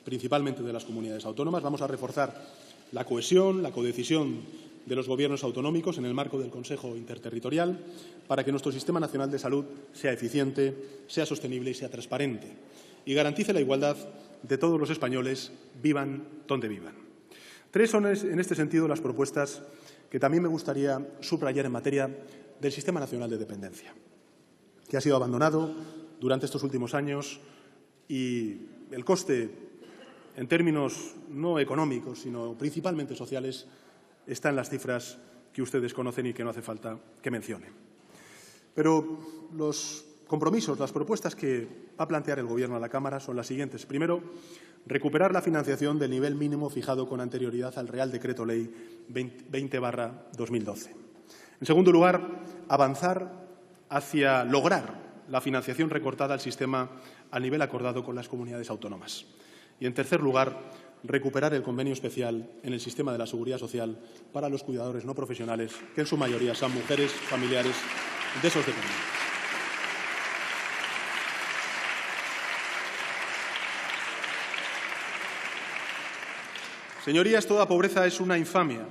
principalmente de las comunidades autónomas. Vamos a reforzar la cohesión, la codecisión de los gobiernos autonómicos en el marco del Consejo Interterritorial para que nuestro Sistema Nacional de Salud sea eficiente, sea sostenible y sea transparente y garantice la igualdad de todos los españoles, vivan donde vivan. 3 son en este sentido las propuestas que también me gustaría subrayar en materia del Sistema Nacional de Dependencia, que ha sido abandonado durante estos últimos años y el coste, en términos no económicos, sino principalmente sociales, está en las cifras que ustedes conocen y que no hace falta que mencione. Pero los compromisos, las propuestas que va a plantear el Gobierno a la Cámara son las siguientes. Primero, recuperar la financiación del nivel mínimo fijado con anterioridad al Real Decreto Ley 20/2012. En segundo lugar, avanzar hacia lograr la financiación recortada al sistema al nivel acordado con las comunidades autónomas. Y, en tercer lugar, recuperar el convenio especial en el sistema de la Seguridad Social para los cuidadores no profesionales, que en su mayoría son mujeres familiares de esos dependientes. Señorías, toda pobreza es una infamia,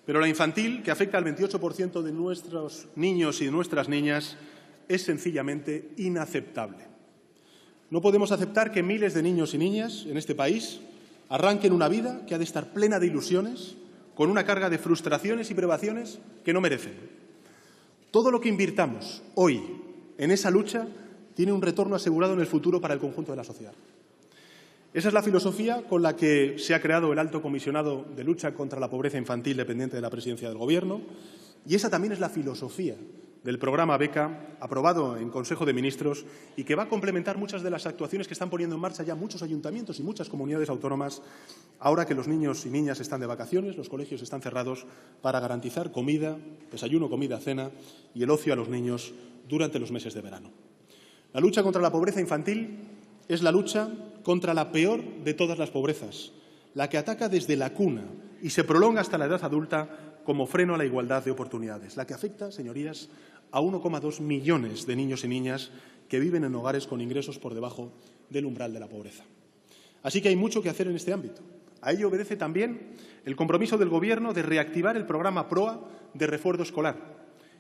pero la infantil, que afecta al 28% de nuestros niños y de nuestras niñas, es sencillamente inaceptable. No podemos aceptar que miles de niños y niñas en este país arranquen una vida que ha de estar plena de ilusiones, con una carga de frustraciones y privaciones que no merecen. Todo lo que invirtamos hoy en esa lucha tiene un retorno asegurado en el futuro para el conjunto de la sociedad. Esa es la filosofía con la que se ha creado el Alto Comisionado de Lucha contra la Pobreza Infantil dependiente de la Presidencia del Gobierno, y esa también es la filosofía del programa Beca, aprobado en Consejo de Ministros y que va a complementar muchas de las actuaciones que están poniendo en marcha ya muchos ayuntamientos y muchas comunidades autónomas, ahora que los niños y niñas están de vacaciones, los colegios están cerrados, para garantizar comida, desayuno, comida, cena y el ocio a los niños durante los meses de verano. La lucha contra la pobreza infantil es la lucha contra la peor de todas las pobrezas, la que ataca desde la cuna y se prolonga hasta la edad adulta como freno a la igualdad de oportunidades, la que afecta, señorías, a 1,2 millones de niños y niñas que viven en hogares con ingresos por debajo del umbral de la pobreza. Así que hay mucho que hacer en este ámbito. A ello obedece también el compromiso del Gobierno de reactivar el programa PROA de refuerzo escolar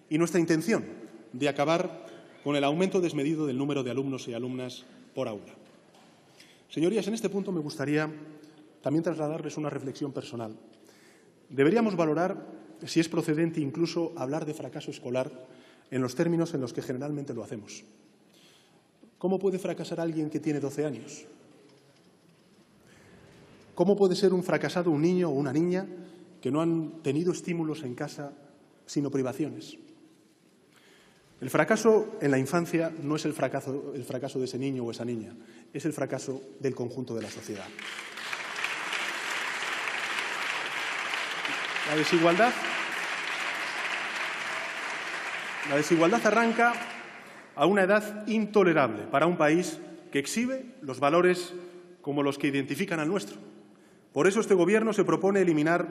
y nuestra intención de acabar con el aumento desmedido del número de alumnos y alumnas por aula. Señorías, en este punto me gustaría también trasladarles una reflexión personal. Deberíamos valorar si es procedente incluso hablar de fracaso escolar en los términos en los que generalmente lo hacemos. ¿Cómo puede fracasar alguien que tiene 12 años? ¿Cómo puede ser un fracasado un niño o una niña que no han tenido estímulos en casa, sino privaciones? El fracaso en la infancia no es el fracaso de ese niño o esa niña, es el fracaso del conjunto de la sociedad. La desigualdad arranca a una edad intolerable para un país que exhibe los valores como los que identifican al nuestro. Por eso este Gobierno se propone eliminar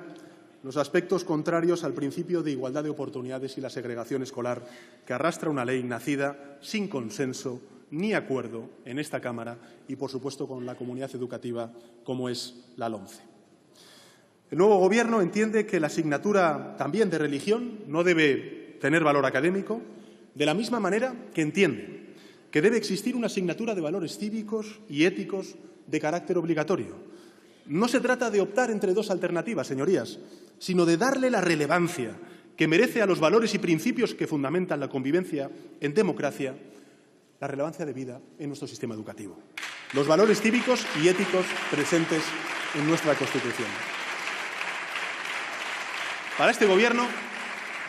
los aspectos contrarios al principio de igualdad de oportunidades y la segregación escolar que arrastra una ley nacida sin consenso ni acuerdo en esta Cámara y, por supuesto, con la comunidad educativa como es la LOMCE. El nuevo Gobierno entiende que la asignatura también de religión no debe tener valor académico, de la misma manera que entiende que debe existir una asignatura de valores cívicos y éticos de carácter obligatorio. No se trata de optar entre dos alternativas, señorías, sino de darle la relevancia que merece a los valores y principios que fundamentan la convivencia en democracia, la relevancia de vida en nuestro sistema educativo. Los valores cívicos y éticos presentes en nuestra Constitución. Para este Gobierno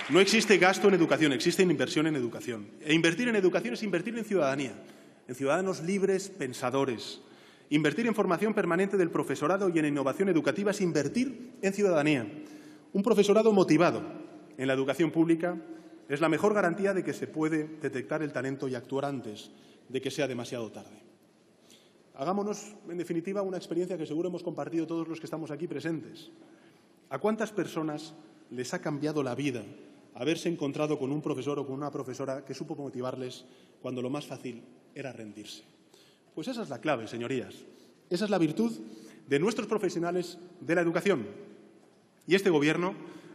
no existe gasto en educación, existe inversión en educación. E invertir en educación es invertir en ciudadanía, en ciudadanos libres, pensadores. Invertir en formación permanente del profesorado y en innovación educativa es invertir en ciudadanía. Un profesorado motivado en la educación pública es la mejor garantía de que se puede detectar el talento y actuar antes de que sea demasiado tarde. Hagámonos, en definitiva, una experiencia que seguro hemos compartido todos los que estamos aquí presentes. ¿A cuántas personas les ha cambiado la vida haberse encontrado con un profesor o con una profesora que supo motivarles cuando lo más fácil era rendirse? Pues esa es la clave, señorías. Esa es la virtud de nuestros profesionales de la educación. Y este Gobierno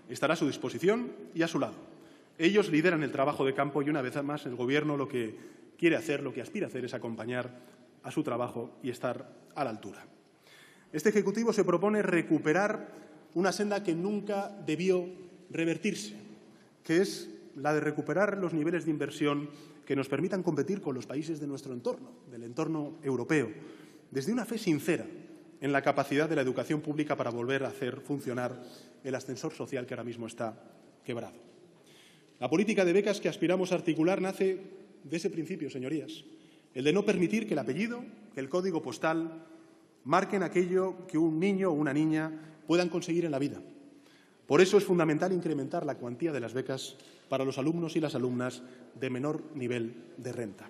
estará a su disposición y a su lado. Ellos lideran el trabajo de campo y, una vez más, el Gobierno lo que quiere hacer, lo que aspira a hacer es acompañar a su trabajo y estar a la altura. Este Ejecutivo se propone recuperar una senda que nunca debió revertirse, que es la de recuperar los niveles de inversión que nos permitan competir con los países de nuestro entorno, del entorno europeo, desde una fe sincera en la capacidad de la educación pública para volver a hacer funcionar el ascensor social que ahora mismo está quebrado. La política de becas que aspiramos a articular nace de ese principio, señorías, el de no permitir que el apellido, que el código postal, marquen aquello que un niño o una niña puedan conseguir en la vida. Por eso es fundamental incrementar la cuantía de las becas para los alumnos y las alumnas de menor nivel de renta.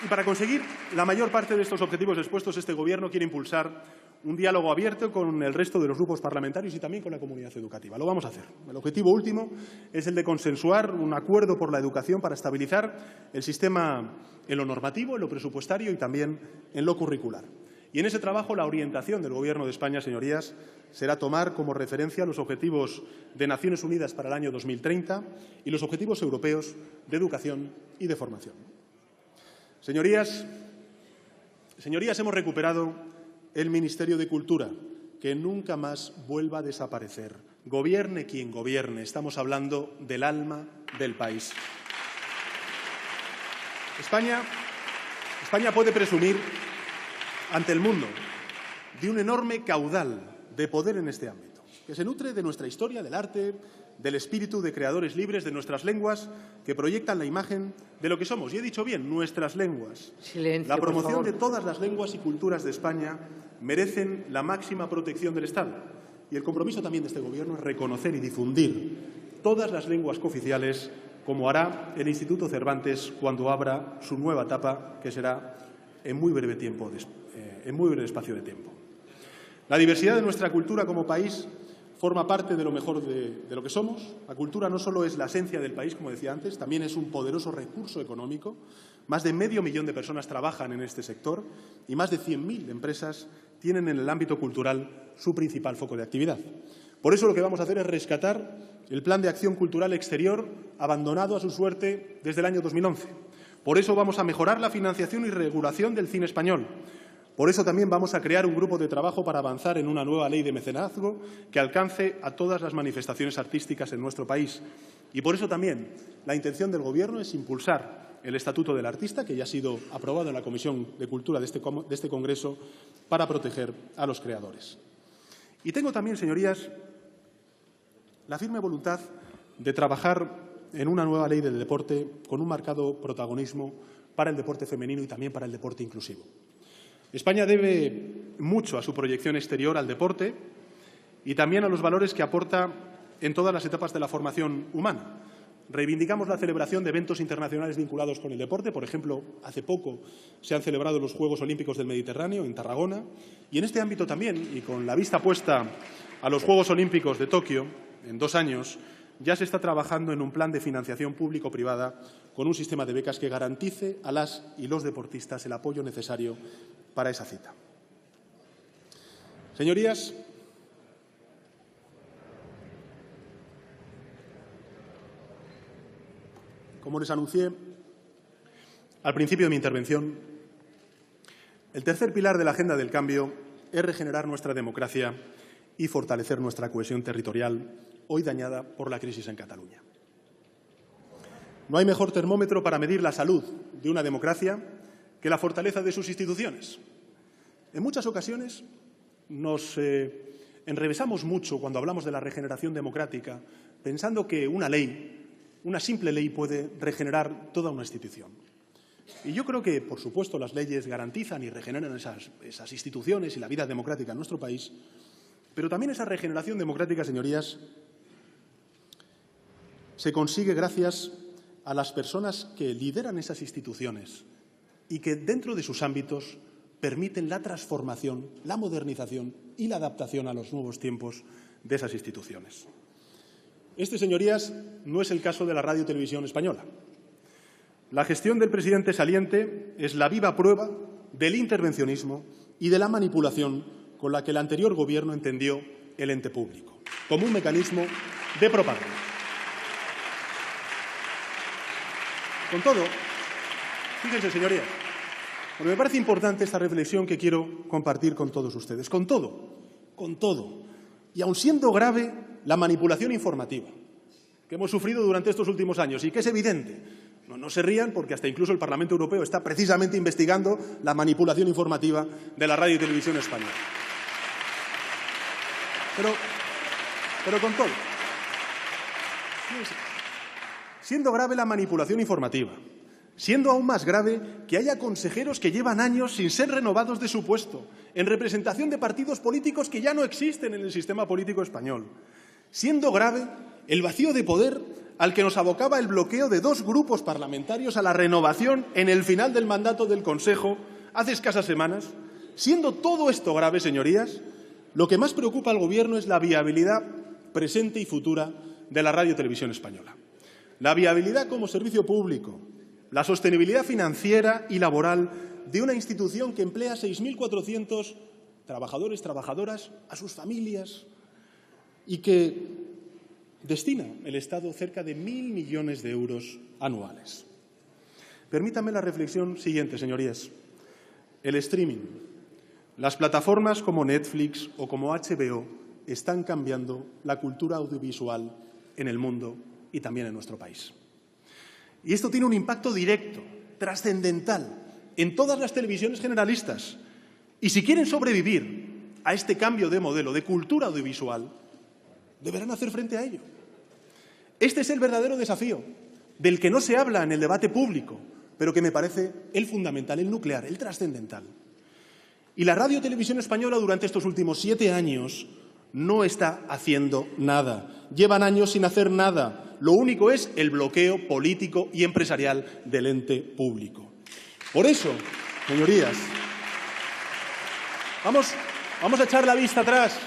Y para conseguir la mayor parte de estos objetivos expuestos, este Gobierno quiere impulsar un diálogo abierto con el resto de los grupos parlamentarios y también con la comunidad educativa. Lo vamos a hacer. El objetivo último es el de consensuar un acuerdo por la educación para estabilizar el sistema en lo normativo, en lo presupuestario y también en lo curricular. Y en ese trabajo la orientación del Gobierno de España, señorías, será tomar como referencia los objetivos de Naciones Unidas para el año 2030 y los objetivos europeos de educación y de formación. Señorías, hemos recuperado el Ministerio de Cultura, que nunca más vuelva a desaparecer. Gobierne quien gobierne, estamos hablando del alma del país. España puede presumir ante el mundo de un enorme caudal de poder en este ámbito, que se nutre de nuestra historia, del arte, del espíritu de creadores libres, de nuestras lenguas, que proyectan la imagen de lo que somos. Y he dicho bien, nuestras lenguas. Silencio, la promoción por favor. de todas las lenguas y culturas de España merecen la máxima protección del Estado. Y el compromiso también de este Gobierno es reconocer y difundir todas las lenguas cooficiales, como hará el Instituto Cervantes cuando abra su nueva etapa, que será en muy breve espacio de tiempo. La diversidad de nuestra cultura como país forma parte de lo mejor de lo que somos. La cultura no solo es la esencia del país, como decía antes, también es un poderoso recurso económico. Más de 500.000 de personas trabajan en este sector y más de 100.000 empresas tienen en el ámbito cultural su principal foco de actividad. Por eso lo que vamos a hacer es rescatar el Plan de Acción Cultural Exterior, abandonado a su suerte desde el año 2011. Por eso vamos a mejorar la financiación y regulación del cine español. Por eso también vamos a crear un grupo de trabajo para avanzar en una nueva ley de mecenazgo que alcance a todas las manifestaciones artísticas en nuestro país. Y por eso también la intención del Gobierno es impulsar el Estatuto del Artista, que ya ha sido aprobado en la Comisión de Cultura de este Congreso, para proteger a los creadores. Y tengo también, señorías, la firme voluntad de trabajar en una nueva ley del deporte con un marcado protagonismo para el deporte femenino y también para el deporte inclusivo. España debe mucho a su proyección exterior al deporte y también a los valores que aporta en todas las etapas de la formación humana. Reivindicamos la celebración de eventos internacionales vinculados con el deporte. Por ejemplo, hace poco se han celebrado los Juegos Olímpicos del Mediterráneo en Tarragona. Y en este ámbito también, y con la vista puesta a los Juegos Olímpicos de Tokio en 2 años, ya se está trabajando en un plan de financiación público-privada con un sistema de becas que garantice a las y los deportistas el apoyo necesario para esa cita. Señorías, como les anuncié al principio de mi intervención, el tercer pilar de la agenda del cambio es regenerar nuestra democracia y fortalecer nuestra cohesión territorial, hoy dañada por la crisis en Cataluña. No hay mejor termómetro para medir la salud de una democracia que la fortaleza de sus instituciones. En muchas ocasiones nos enrevesamos mucho cuando hablamos de la regeneración democrática, pensando que una simple ley puede regenerar toda una institución. Y yo creo que, por supuesto, las leyes garantizan y regeneran esas instituciones y la vida democrática en nuestro país, pero también esa regeneración democrática, señorías, se consigue gracias a las personas que lideran esas instituciones y que, dentro de sus ámbitos, permiten la transformación, la modernización y la adaptación a los nuevos tiempos de esas instituciones. Este, señorías, no es el caso de la Radio y Televisión Española. La gestión del presidente saliente es la viva prueba del intervencionismo y de la manipulación con la que el anterior Gobierno entendió el ente público, como un mecanismo de propaganda. Con todo, fíjense, señorías, porque me parece importante esta reflexión que quiero compartir con todos ustedes. Con todo, y aun siendo grave la manipulación informativa que hemos sufrido durante estos últimos años y que es evidente, no se rían porque hasta incluso el Parlamento Europeo está precisamente investigando la manipulación informativa de la Radio y Televisión Española. Pero con todo, siendo grave la manipulación informativa, Siendo aún más grave que haya consejeros que llevan años sin ser renovados de su puesto, en representación de partidos políticos que ya no existen en el sistema político español. Siendo grave el vacío de poder al que nos abocaba el bloqueo de 2 grupos parlamentarios a la renovación en el final del mandato del Consejo hace escasas semanas. Siendo todo esto grave, señorías, lo que más preocupa al Gobierno es la viabilidad presente y futura de la Radio Televisión Española. La viabilidad como servicio público, la sostenibilidad financiera y laboral de una institución que emplea a 6.400 trabajadores, trabajadoras, a sus familias y que destina el Estado cerca de 1.000 millones de euros anuales. Permítanme la reflexión siguiente, señorías. El streaming, las plataformas como Netflix o como HBO están cambiando la cultura audiovisual en el mundo y también en nuestro país. Y esto tiene un impacto directo, trascendental, en todas las televisiones generalistas. Y si quieren sobrevivir a este cambio de modelo de cultura audiovisual, deberán hacer frente a ello. Este es el verdadero desafío, del que no se habla en el debate público, pero que me parece el fundamental, el nuclear, el trascendental. Y la Radio Televisión Española durante estos últimos 7 años no está haciendo nada. Llevan años sin hacer nada. Lo único es el bloqueo político y empresarial del ente público. Por eso, señorías, vamos a echar la vista atrás.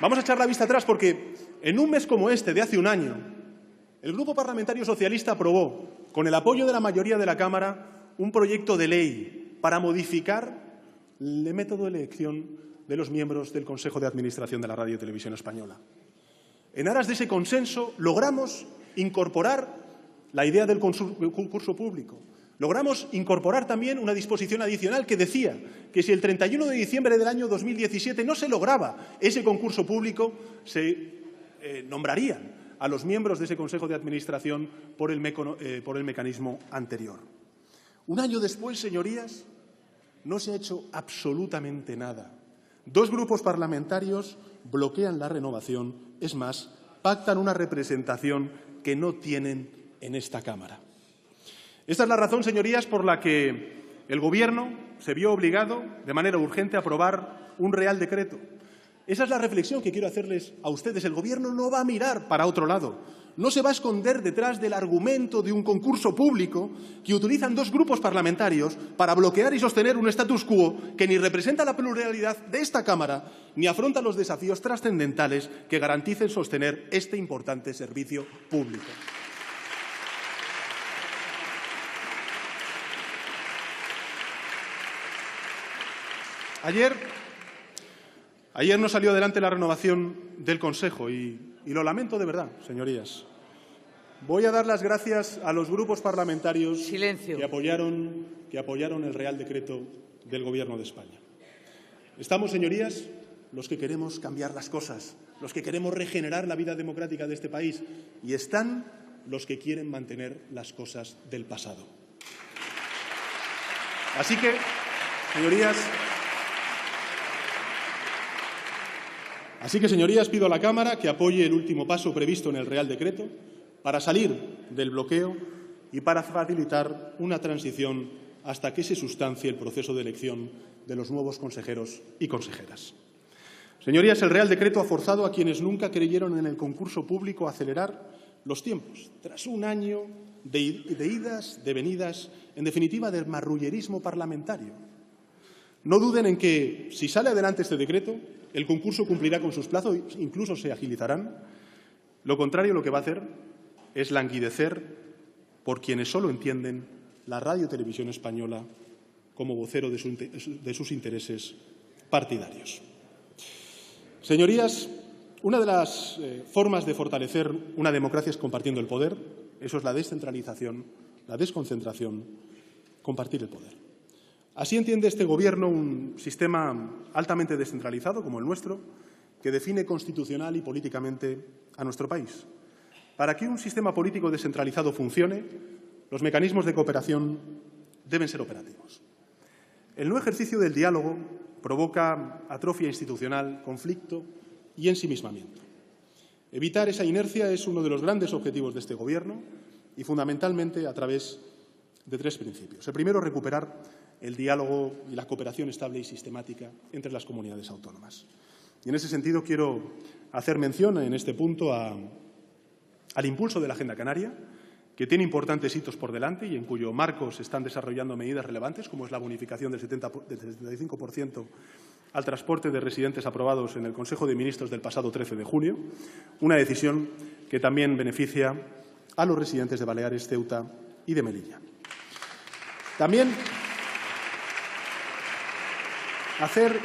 Vamos a echar la vista atrás porque en un mes como este, de hace un año, el Grupo Parlamentario Socialista aprobó, con el apoyo de la mayoría de la Cámara, un proyecto de ley para modificar el método de elección de los miembros del Consejo de Administración de la Radio y Televisión Española. En aras de ese consenso, logramos incorporar la idea del concurso público. Logramos incorporar también una disposición adicional que decía que si el 31 de diciembre del año 2017 no se lograba ese concurso público, se nombrarían a los miembros de ese Consejo de Administración por el mecanismo anterior. Un año después, señorías, no se ha hecho absolutamente nada. 2 grupos parlamentarios bloquean la renovación, es más, pactan una representación que no tienen en esta Cámara. Esta es la razón, señorías, por la que el Gobierno se vio obligado, de manera urgente, a aprobar un Real Decreto. Esa es la reflexión que quiero hacerles a ustedes. El Gobierno no va a mirar para otro lado. No se va a esconder detrás del argumento de un concurso público que utilizan 2 grupos parlamentarios para bloquear y sostener un status quo que ni representa la pluralidad de esta Cámara ni afronta los desafíos trascendentales que garanticen sostener este importante servicio público. Ayer no salió adelante la renovación del Consejo y lo lamento de verdad, señorías. Voy a dar las gracias a los grupos parlamentarios que apoyaron el Real Decreto del Gobierno de España. Estamos, señorías, los que queremos cambiar las cosas, los que queremos regenerar la vida democrática de este país, y están los que quieren mantener las cosas del pasado. Así que, señorías, pido a la Cámara que apoye el último paso previsto en el Real Decreto para salir del bloqueo y para facilitar una transición hasta que se sustancie el proceso de elección de los nuevos consejeros y consejeras. Señorías, el Real Decreto ha forzado a quienes nunca creyeron en el concurso público a acelerar los tiempos, tras un año de idas, de venidas, en definitiva, del marrullerismo parlamentario. No duden en que, si sale adelante este decreto, el concurso cumplirá con sus plazos, incluso se agilizarán. Lo contrario, lo que va a hacer es languidecer por quienes solo entienden la Radio Televisión Española como vocero de sus intereses partidarios. Señorías, una de las formas de fortalecer una democracia es compartiendo el poder. Eso es la descentralización, la desconcentración, compartir el poder. Así entiende este Gobierno un sistema altamente descentralizado, como el nuestro, que define constitucional y políticamente a nuestro país. Para que un sistema político descentralizado funcione, los mecanismos de cooperación deben ser operativos. El no ejercicio del diálogo provoca atrofia institucional, conflicto y ensimismamiento. Evitar esa inercia es uno de los grandes objetivos de este Gobierno y, fundamentalmente, a través de tres principios. El primero, recuperar el diálogo y la cooperación estable y sistemática entre las comunidades autónomas. Y en ese sentido quiero hacer mención en este punto al impulso de la Agenda Canaria, que tiene importantes hitos por delante y en cuyo marco se están desarrollando medidas relevantes, como es la bonificación del 75% al transporte de residentes aprobados en el Consejo de Ministros del pasado 13 de junio, una decisión que también beneficia a los residentes de Baleares, Ceuta y de Melilla. También hacer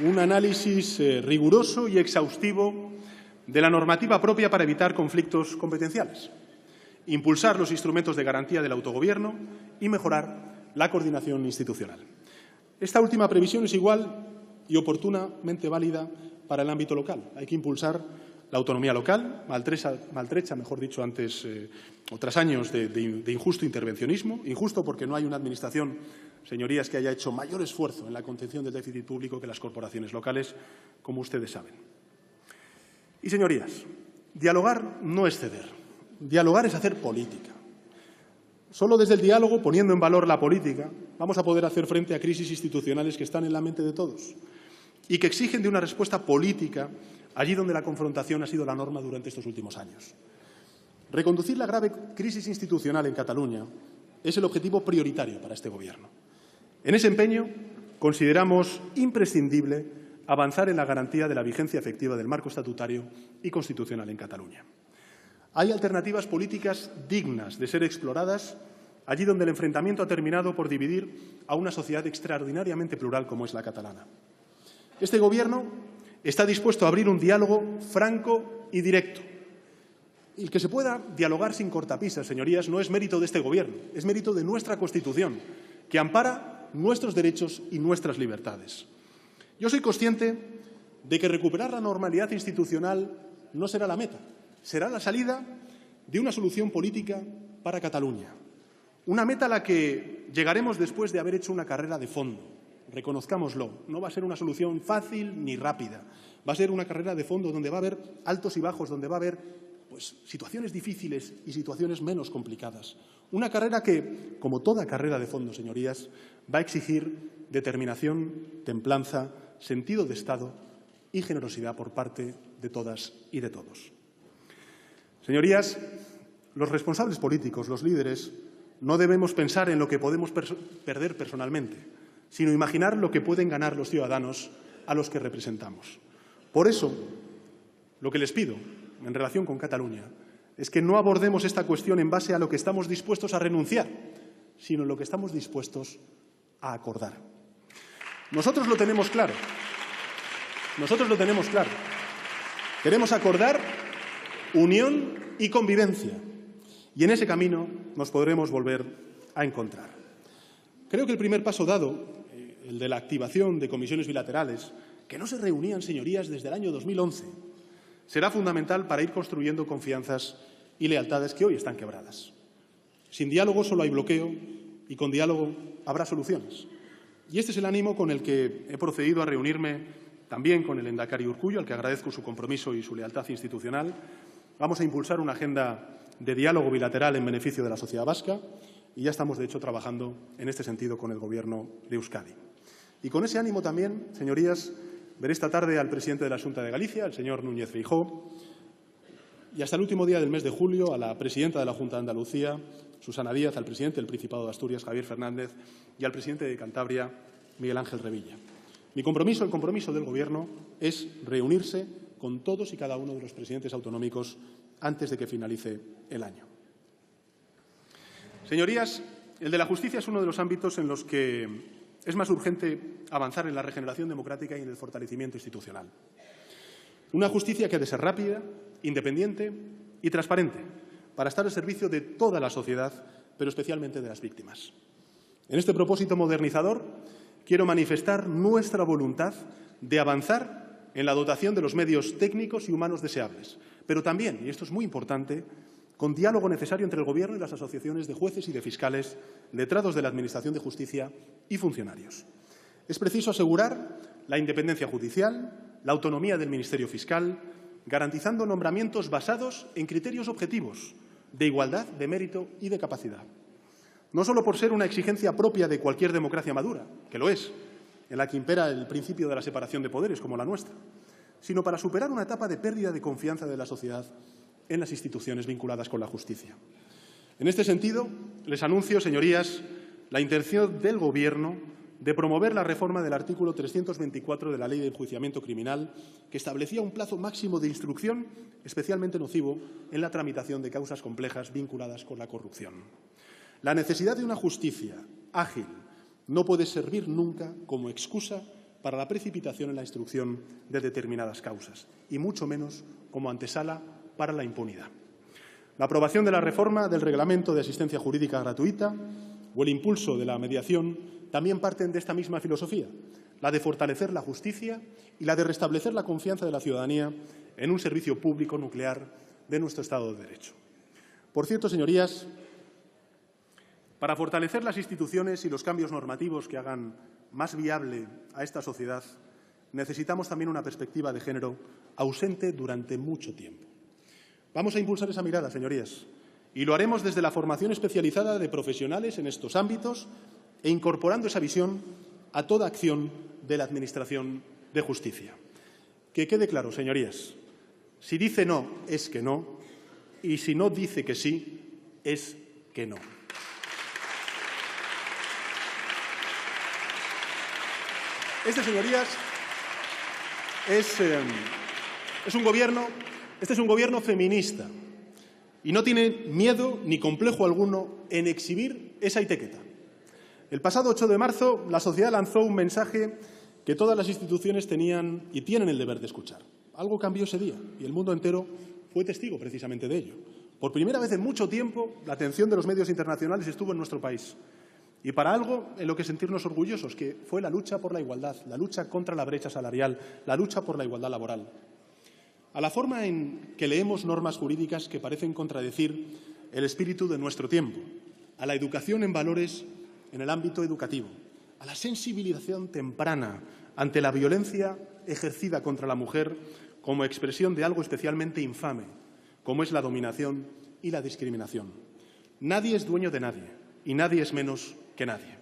un análisis riguroso y exhaustivo de la normativa propia para evitar conflictos competenciales, impulsar los instrumentos de garantía del autogobierno y mejorar la coordinación institucional. Esta última previsión es igual y oportunamente válida para el ámbito local. Hay que impulsar la autonomía local, maltrecha, mejor dicho, tras años de injusto intervencionismo, injusto porque no hay una Administración, señorías, que haya hecho mayor esfuerzo en la contención del déficit público que las corporaciones locales, como ustedes saben. Y, señorías, dialogar no es ceder, dialogar es hacer política. Solo desde el diálogo, poniendo en valor la política, vamos a poder hacer frente a crisis institucionales que están en la mente de todos y que exigen de una respuesta política allí donde la confrontación ha sido la norma durante estos últimos años. Reconducir la grave crisis institucional en Cataluña es el objetivo prioritario para este Gobierno. En ese empeño, consideramos imprescindible avanzar en la garantía de la vigencia efectiva del marco estatutario y constitucional en Cataluña. Hay alternativas políticas dignas de ser exploradas allí donde el enfrentamiento ha terminado por dividir a una sociedad extraordinariamente plural como es la catalana. Este Gobierno está dispuesto a abrir un diálogo franco y directo. El que se pueda dialogar sin cortapisas, señorías, no es mérito de este Gobierno, es mérito de nuestra Constitución, que ampara nuestros derechos y nuestras libertades. Yo soy consciente de que recuperar la normalidad institucional no será la meta, será la salida de una solución política para Cataluña. Una meta a la que llegaremos después de haber hecho una carrera de fondo. Reconozcámoslo, no va a ser una solución fácil ni rápida. Va a ser una carrera de fondo donde va a haber altos y bajos, donde va a haber situaciones difíciles y situaciones menos complicadas. Una carrera que, como toda carrera de fondo, señorías, va a exigir determinación, templanza, sentido de Estado y generosidad por parte de todas y de todos. Señorías, los responsables políticos, los líderes, no debemos pensar en lo que podemos perder personalmente, sino imaginar lo que pueden ganar los ciudadanos a los que representamos. Por eso, lo que les pido en relación con Cataluña es que no abordemos esta cuestión en base a lo que estamos dispuestos a renunciar, sino en lo que estamos dispuestos a acordar. Nosotros lo tenemos claro. Nosotros lo tenemos claro. Queremos acordar unión y convivencia. Y en ese camino nos podremos volver a encontrar. Creo que el primer paso dado, el de la activación de comisiones bilaterales, que no se reunían, señorías, desde el año 2011, será fundamental para ir construyendo confianzas y lealtades que hoy están quebradas. Sin diálogo solo hay bloqueo y con diálogo habrá soluciones. Y este es el ánimo con el que he procedido a reunirme también con el Lehendakari Urkullu, al que agradezco su compromiso y su lealtad institucional. Vamos a impulsar una agenda de diálogo bilateral en beneficio de la sociedad vasca y ya estamos, de hecho, trabajando en este sentido con el Gobierno de Euskadi. Y con ese ánimo también, señorías, veré esta tarde al presidente de la Xunta de Galicia, el señor Núñez Feijóo, y hasta el último día del mes de julio a la presidenta de la Junta de Andalucía, Susana Díaz, al presidente del Principado de Asturias, Javier Fernández, y al presidente de Cantabria, Miguel Ángel Revilla. Mi compromiso, el compromiso del Gobierno, es reunirse con todos y cada uno de los presidentes autonómicos antes de que finalice el año. Señorías, el de la justicia es uno de los ámbitos en los que es más urgente avanzar en la regeneración democrática y en el fortalecimiento institucional. Una justicia que ha de ser rápida, independiente y transparente, para estar al servicio de toda la sociedad, pero especialmente de las víctimas. En este propósito modernizador, quiero manifestar nuestra voluntad de avanzar en la dotación de los medios técnicos y humanos deseables, pero también, y esto es muy importante, con diálogo necesario entre el Gobierno y las asociaciones de jueces y de fiscales, letrados de la Administración de Justicia y funcionarios. Es preciso asegurar la independencia judicial, la autonomía del Ministerio Fiscal, garantizando nombramientos basados en criterios objetivos de igualdad, de mérito y de capacidad. no solo por ser una exigencia propia de cualquier democracia madura, que lo es, en la que impera el principio de la separación de poderes, como la nuestra, sino para superar una etapa de pérdida de confianza de la sociedad en las instituciones vinculadas con la justicia. En este sentido, les anuncio, señorías, la intención del Gobierno de promover la reforma del artículo 324 de la Ley de Enjuiciamiento Criminal, que establecía un plazo máximo de instrucción especialmente nocivo en la tramitación de causas complejas vinculadas con la corrupción. La necesidad de una justicia ágil no puede servir nunca como excusa para la precipitación en la instrucción de determinadas causas, y mucho menos como antesala para la impunidad. La aprobación de la reforma del Reglamento de Asistencia Jurídica Gratuita o el impulso de la mediación también parten de esta misma filosofía, la de fortalecer la justicia y la de restablecer la confianza de la ciudadanía en un servicio público nuclear de nuestro Estado de Derecho. Por cierto, señorías, para fortalecer las instituciones y los cambios normativos que hagan más viable a esta sociedad, necesitamos también una perspectiva de género ausente durante mucho tiempo. Vamos a impulsar esa mirada, señorías, y lo haremos desde la formación especializada de profesionales en estos ámbitos e incorporando esa visión a toda acción de la Administración de Justicia. Que quede claro, señorías, si dice no, es que no, y si no dice que sí, es que no. Este, señorías, es un gobierno feminista y no tiene miedo ni complejo alguno en exhibir esa etiqueta. El pasado 8 de marzo, la sociedad lanzó un mensaje que todas las instituciones tenían y tienen el deber de escuchar. Algo cambió ese día y el mundo entero fue testigo precisamente de ello. Por primera vez en mucho tiempo, la atención de los medios internacionales estuvo en nuestro país. Y para algo en lo que sentirnos orgullosos, que fue la lucha por la igualdad, la lucha contra la brecha salarial, la lucha por la igualdad laboral. A la forma en que leemos normas jurídicas que parecen contradecir el espíritu de nuestro tiempo, a la educación en valores en el ámbito educativo, a la sensibilización temprana ante la violencia ejercida contra la mujer como expresión de algo especialmente infame, como es la dominación y la discriminación. Nadie es dueño de nadie y nadie es menos que nadie.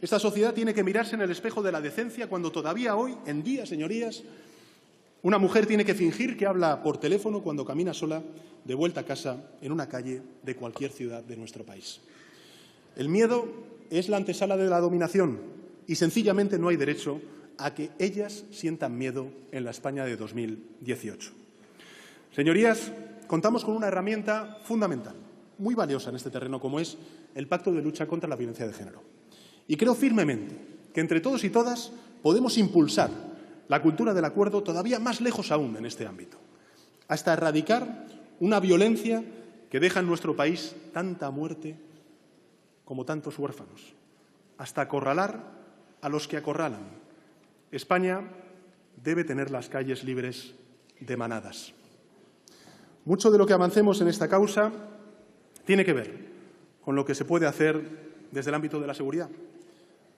Esta sociedad tiene que mirarse en el espejo de la decencia cuando todavía hoy en día, señorías, una mujer tiene que fingir que habla por teléfono cuando camina sola de vuelta a casa en una calle de cualquier ciudad de nuestro país. El miedo es la antesala de la dominación y sencillamente no hay derecho a que ellas sientan miedo en la España de 2018. Señorías, contamos con una herramienta fundamental, muy valiosa en este terreno, como es el Pacto de Lucha contra la Violencia de Género. Y creo firmemente que entre todos y todas podemos impulsar la cultura del acuerdo todavía más lejos aún en este ámbito, hasta erradicar una violencia que deja en nuestro país tanta muerte como tantos huérfanos, hasta acorralar a los que acorralan. España debe tener las calles libres de manadas. Mucho de lo que avancemos en esta causa tiene que ver con lo que se puede hacer desde el ámbito de la seguridad.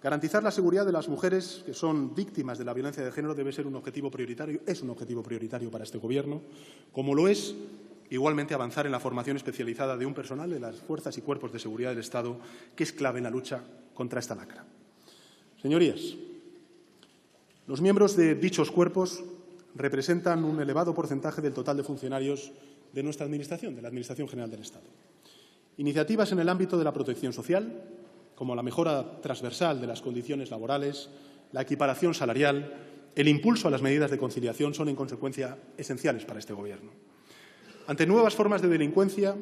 Garantizar la seguridad de las mujeres que son víctimas de la violencia de género debe ser un objetivo prioritario, es un objetivo prioritario para este Gobierno, como lo es igualmente avanzar en la formación especializada de un personal de las fuerzas y cuerpos de seguridad del Estado, que es clave en la lucha contra esta lacra. Señorías, los miembros de dichos cuerpos representan un elevado porcentaje del total de funcionarios de nuestra Administración, de la Administración General del Estado. Iniciativas en el ámbito de la protección social, como la mejora transversal de las condiciones laborales, la equiparación salarial, el impulso a las medidas de conciliación, son en consecuencia esenciales para este Gobierno. Ante nuevas formas de delincuencia,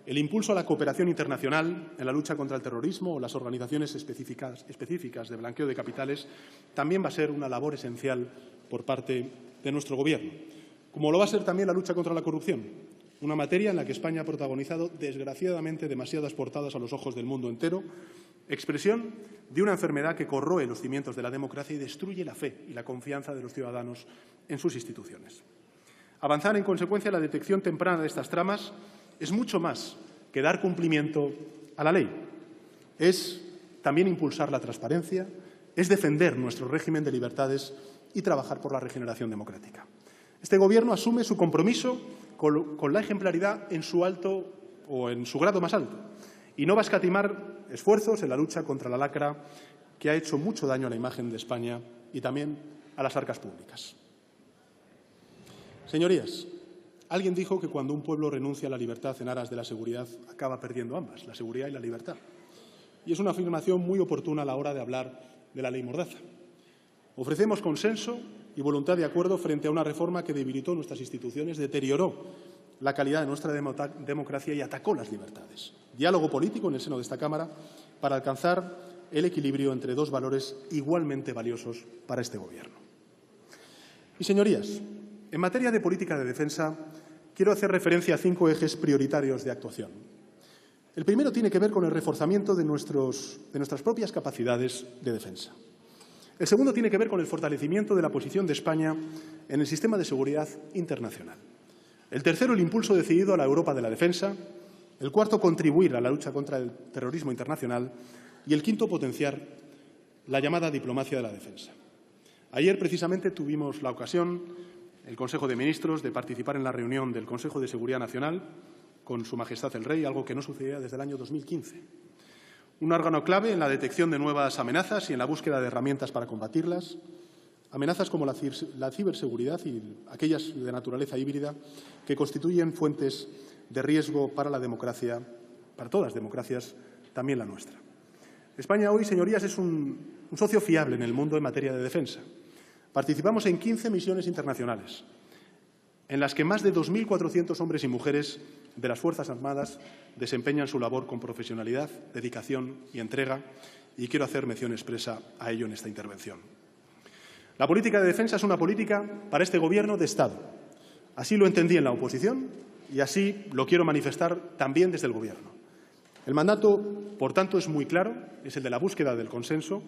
el impulso a la cooperación internacional en la lucha contra el terrorismo o las organizaciones específicas de blanqueo de capitales también va a ser una labor esencial por parte de nuestro Gobierno, como lo va a ser también la lucha contra la corrupción, una materia en la que España ha protagonizado, desgraciadamente, demasiadas portadas a los ojos del mundo entero, expresión de una enfermedad que corroe los cimientos de la democracia y destruye la fe y la confianza de los ciudadanos en sus instituciones. Avanzar, en consecuencia, en la detección temprana de estas tramas es mucho más que dar cumplimiento a la ley. Es también impulsar la transparencia, es defender nuestro régimen de libertades y trabajar por la regeneración democrática. Este Gobierno asume su compromiso con la ejemplaridad en su grado más alto y no va a escatimar esfuerzos en la lucha contra la lacra que ha hecho mucho daño a la imagen de España y también a las arcas públicas. Señorías, alguien dijo que cuando un pueblo renuncia a la libertad en aras de la seguridad, acaba perdiendo ambas, la seguridad y la libertad. Y es una afirmación muy oportuna a la hora de hablar de la ley Mordaza. Ofrecemos consenso y voluntad de acuerdo frente a una reforma que debilitó nuestras instituciones, deterioró la calidad de nuestra democracia y atacó las libertades. Diálogo político en el seno de esta Cámara para alcanzar el equilibrio entre dos valores igualmente valiosos para este Gobierno. Y, señorías, en materia de política de defensa, quiero hacer referencia a 5 ejes prioritarios de actuación. El primero tiene que ver con el reforzamiento de nuestras propias capacidades de defensa. El segundo tiene que ver con el fortalecimiento de la posición de España en el sistema de seguridad internacional. El tercero, el impulso decidido a la Europa de la defensa. El cuarto, contribuir a la lucha contra el terrorismo internacional. Y el quinto, potenciar la llamada diplomacia de la defensa. Ayer, precisamente, tuvimos la ocasión, el Consejo de Ministros, de participar en la reunión del Consejo de Seguridad Nacional con Su Majestad el Rey, algo que no sucedía desde el año 2015. Un órgano clave en la detección de nuevas amenazas y en la búsqueda de herramientas para combatirlas. Amenazas como la ciberseguridad y aquellas de naturaleza híbrida que constituyen fuentes de riesgo para la democracia, para todas las democracias, también la nuestra. España hoy, señorías, es un socio fiable en el mundo en materia de defensa. Participamos en 15 misiones internacionales, en las que más de 2.400 hombres y mujeres de las Fuerzas Armadas desempeñan su labor con profesionalidad, dedicación y entrega, y quiero hacer mención expresa a ello en esta intervención. La política de defensa es una política para este Gobierno de Estado. Así lo entendí en la oposición y así lo quiero manifestar también desde el Gobierno. El mandato, por tanto, es muy claro, es el de la búsqueda del consenso.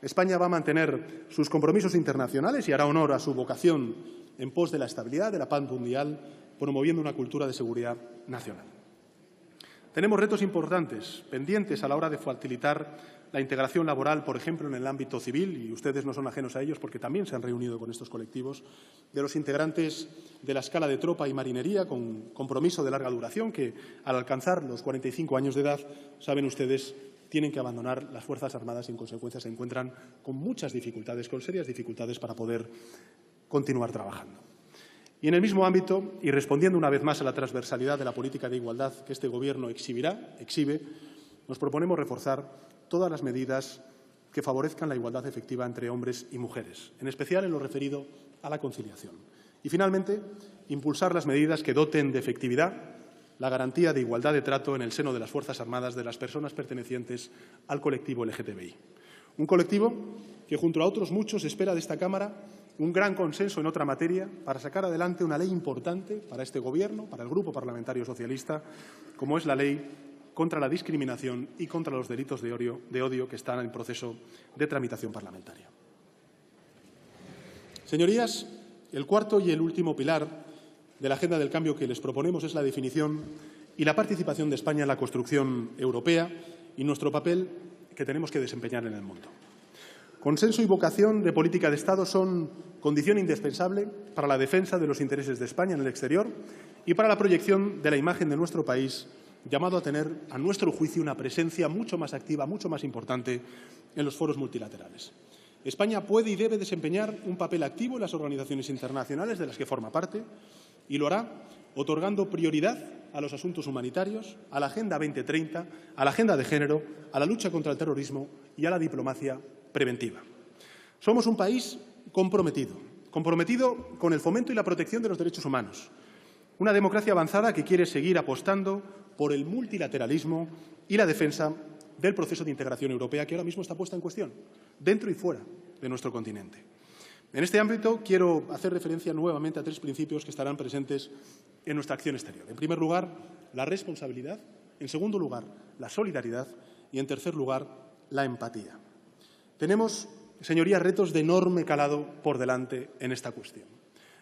España va a mantener sus compromisos internacionales y hará honor a su vocación en pos de la estabilidad, de la paz mundial, promoviendo una cultura de seguridad nacional. Tenemos retos importantes pendientes a la hora de facilitar la integración laboral, por ejemplo, en el ámbito civil, y ustedes no son ajenos a ellos porque también se han reunido con estos colectivos, de los integrantes de la escala de tropa y marinería con compromiso de larga duración que, al alcanzar los 45 años de edad, saben ustedes, tienen que abandonar las Fuerzas Armadas y, en consecuencia, se encuentran con muchas dificultades, con serias dificultades para poder continuar trabajando. Y en el mismo ámbito, y respondiendo una vez más a la transversalidad de la política de igualdad que este Gobierno exhibe, nos proponemos reforzar todas las medidas que favorezcan la igualdad efectiva entre hombres y mujeres, en especial en lo referido a la conciliación. Y, finalmente, impulsar las medidas que doten de efectividad la garantía de igualdad de trato en el seno de las Fuerzas Armadas de las personas pertenecientes al colectivo LGTBI. Un colectivo que, junto a otros muchos, espera de esta Cámara un gran consenso en otra materia para sacar adelante una ley importante para este Gobierno, para el Grupo Parlamentario Socialista, como es la Ley contra la discriminación y contra los delitos de odio que están en proceso de tramitación parlamentaria. Señorías, el cuarto y el último pilar de la agenda del cambio que les proponemos es la definición y la participación de España en la construcción europea y nuestro papel que tenemos que desempeñar en el mundo. Consenso y vocación de política de Estado son condición indispensable para la defensa de los intereses de España en el exterior y para la proyección de la imagen de nuestro país, llamado a tener, a nuestro juicio, una presencia mucho más activa, mucho más importante en los foros multilaterales. España puede y debe desempeñar un papel activo en las organizaciones internacionales de las que forma parte y lo hará otorgando prioridad a los asuntos humanitarios, a la Agenda 2030, a la agenda de género, a la lucha contra el terrorismo y a la diplomacia preventiva. Somos un país comprometido con el fomento y la protección de los derechos humanos, una democracia avanzada que quiere seguir apostando por el multilateralismo y la defensa del proceso de integración europea que ahora mismo está puesta en cuestión, dentro y fuera de nuestro continente. En este ámbito quiero hacer referencia nuevamente a 3 principios que estarán presentes en nuestra acción exterior. En primer lugar, la responsabilidad. En segundo lugar, la solidaridad. Y, en tercer lugar, la empatía. Tenemos, señorías, retos de enorme calado por delante en esta cuestión.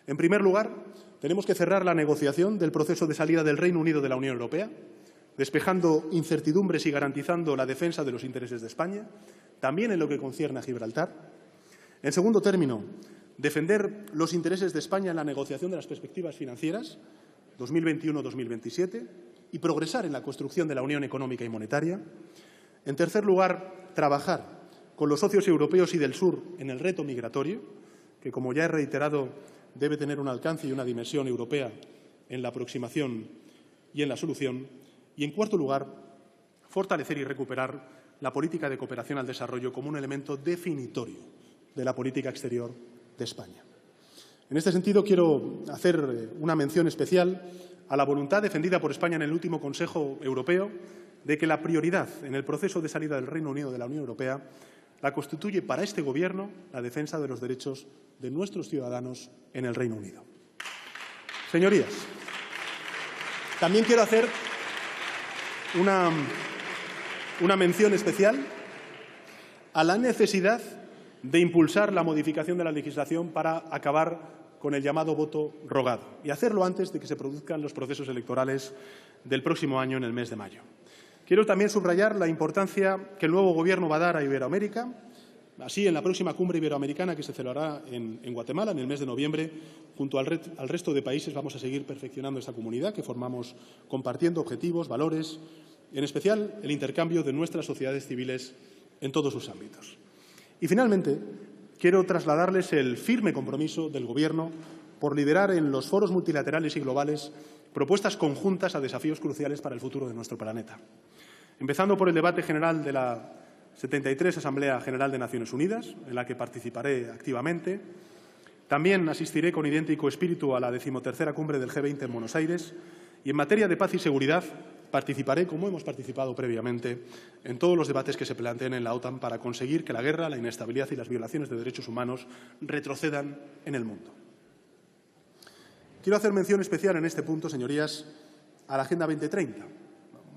En primer lugar, tenemos que cerrar la negociación del proceso de salida del Reino Unido de la Unión Europea, despejando incertidumbres y garantizando la defensa de los intereses de España, también en lo que concierne a Gibraltar. En segundo término, defender los intereses de España en la negociación de las perspectivas financieras 2021-2027 y progresar en la construcción de la Unión Económica y Monetaria. En tercer lugar, trabajar con los socios europeos y del sur en el reto migratorio, que, como ya he reiterado, debe tener un alcance y una dimensión europea en la aproximación y en la solución. Y, en cuarto lugar, fortalecer y recuperar la política de cooperación al desarrollo como un elemento definitorio de la política exterior de España. En este sentido, quiero hacer una mención especial a la voluntad defendida por España en el último Consejo Europeo de que la prioridad en el proceso de salida del Reino Unido de la Unión Europea la constituye para este Gobierno la defensa de los derechos de nuestros ciudadanos en el Reino Unido. Señorías, también quiero hacer una mención especial a la necesidad de impulsar la modificación de la legislación para acabar con el llamado voto rogado y hacerlo antes de que se produzcan los procesos electorales del próximo año, en el mes de mayo. Quiero también subrayar la importancia que el nuevo Gobierno va a dar a Iberoamérica. Así, en la próxima cumbre iberoamericana que se celebrará en Guatemala en el mes de noviembre, junto al resto de países vamos a seguir perfeccionando esta comunidad que formamos compartiendo objetivos, valores, en especial el intercambio de nuestras sociedades civiles en todos sus ámbitos. Y, finalmente, quiero trasladarles el firme compromiso del Gobierno por liderar en los foros multilaterales y globales propuestas conjuntas a desafíos cruciales para el futuro de nuestro planeta. Empezando por el debate general de la 73 Asamblea General de Naciones Unidas, en la que participaré activamente. También asistiré con idéntico espíritu a la 13ª Cumbre del G20 en Buenos Aires y, en materia de paz y seguridad, participaré, como hemos participado previamente, en todos los debates que se planteen en la OTAN para conseguir que la guerra, la inestabilidad y las violaciones de derechos humanos retrocedan en el mundo. Quiero hacer mención especial en este punto, señorías, a la Agenda 2030,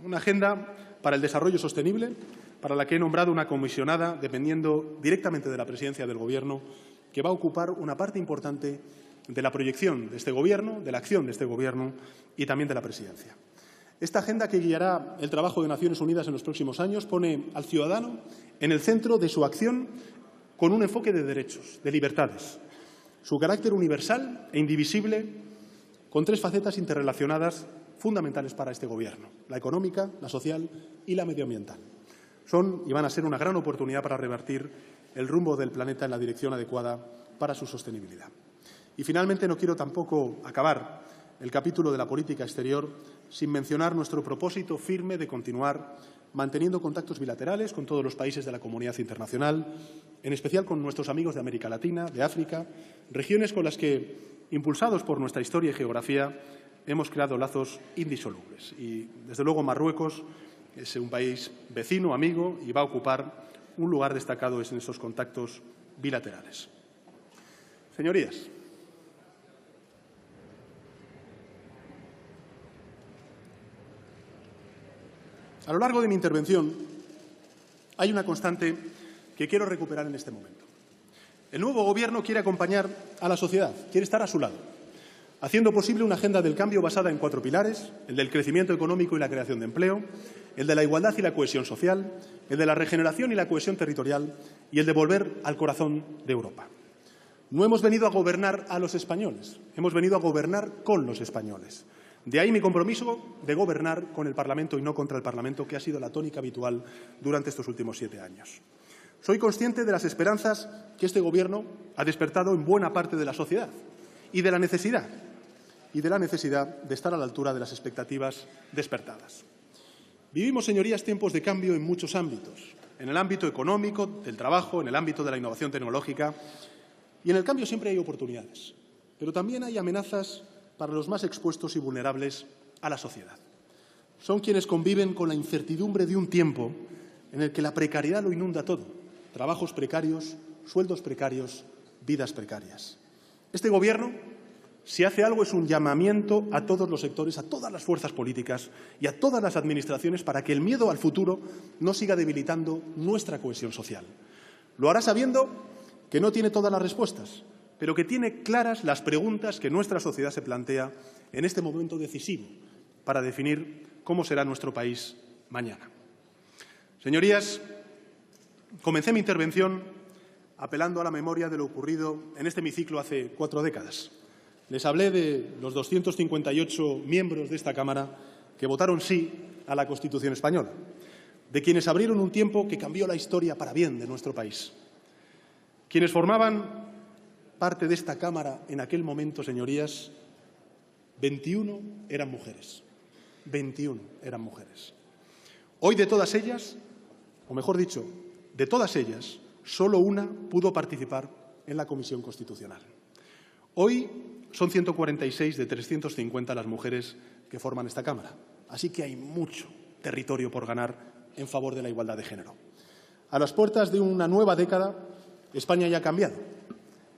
una agenda para el desarrollo sostenible, para la que he nombrado una comisionada, dependiendo directamente de la presidencia del Gobierno, que va a ocupar una parte importante de la proyección de este Gobierno, de la acción de este Gobierno y también de la presidencia. Esta agenda, que guiará el trabajo de Naciones Unidas en los próximos años, pone al ciudadano en el centro de su acción con un enfoque de derechos, de libertades, su carácter universal e indivisible, con tres facetas interrelacionadas fundamentales para este Gobierno: la económica, la social y la medioambiental. Son y van a ser una gran oportunidad para revertir el rumbo del planeta en la dirección adecuada para su sostenibilidad. Y, finalmente, no quiero tampoco acabar el capítulo de la política exterior sin mencionar nuestro propósito firme de continuar manteniendo contactos bilaterales con todos los países de la comunidad internacional, en especial con nuestros amigos de América Latina, de África, regiones con las que, impulsados por nuestra historia y geografía, hemos creado lazos indisolubles. Y, desde luego, Marruecos es un país vecino, amigo, y va a ocupar un lugar destacado en esos contactos bilaterales. Señorías, a lo largo de mi intervención hay una constante que quiero recuperar en este momento. El nuevo Gobierno quiere acompañar a la sociedad, quiere estar a su lado, haciendo posible una agenda del cambio basada en 4 pilares: el del crecimiento económico y la creación de empleo, el de la igualdad y la cohesión social, el de la regeneración y la cohesión territorial y el de volver al corazón de Europa. No hemos venido a gobernar a los españoles, hemos venido a gobernar con los españoles. De ahí mi compromiso de gobernar con el Parlamento y no contra el Parlamento, que ha sido la tónica habitual durante estos últimos 7 años. Soy consciente de las esperanzas que este Gobierno ha despertado en buena parte de la sociedad y de la necesidad de estar a la altura de las expectativas despertadas. Vivimos, señorías, tiempos de cambio en muchos ámbitos: en el ámbito económico, del trabajo, en el ámbito de la innovación tecnológica. Y en el cambio siempre hay oportunidades, pero también hay amenazas para los más expuestos y vulnerables a la sociedad. Son quienes conviven con la incertidumbre de un tiempo en el que la precariedad lo inunda todo: trabajos precarios, sueldos precarios, vidas precarias. Este Gobierno, si hace algo, es un llamamiento a todos los sectores, a todas las fuerzas políticas y a todas las administraciones para que el miedo al futuro no siga debilitando nuestra cohesión social. Lo hará sabiendo que no tiene todas las respuestas, pero que tiene claras las preguntas que nuestra sociedad se plantea en este momento decisivo para definir cómo será nuestro país mañana. Señorías, comencé mi intervención apelando a la memoria de lo ocurrido en este hemiciclo hace 4 décadas. Les hablé de los 258 miembros de esta Cámara que votaron sí a la Constitución española, de quienes abrieron un tiempo que cambió la historia para bien de nuestro país. Quienes formaban parte de esta Cámara en aquel momento, señorías, 21 eran mujeres. 21 eran mujeres. Hoy de todas ellas, o mejor dicho, de todas ellas, solo una pudo participar en la Comisión Constitucional. Hoy son 146 de 350 las mujeres que forman esta Cámara. Así que hay mucho territorio por ganar en favor de la igualdad de género. A las puertas de una nueva década, España ya ha cambiado.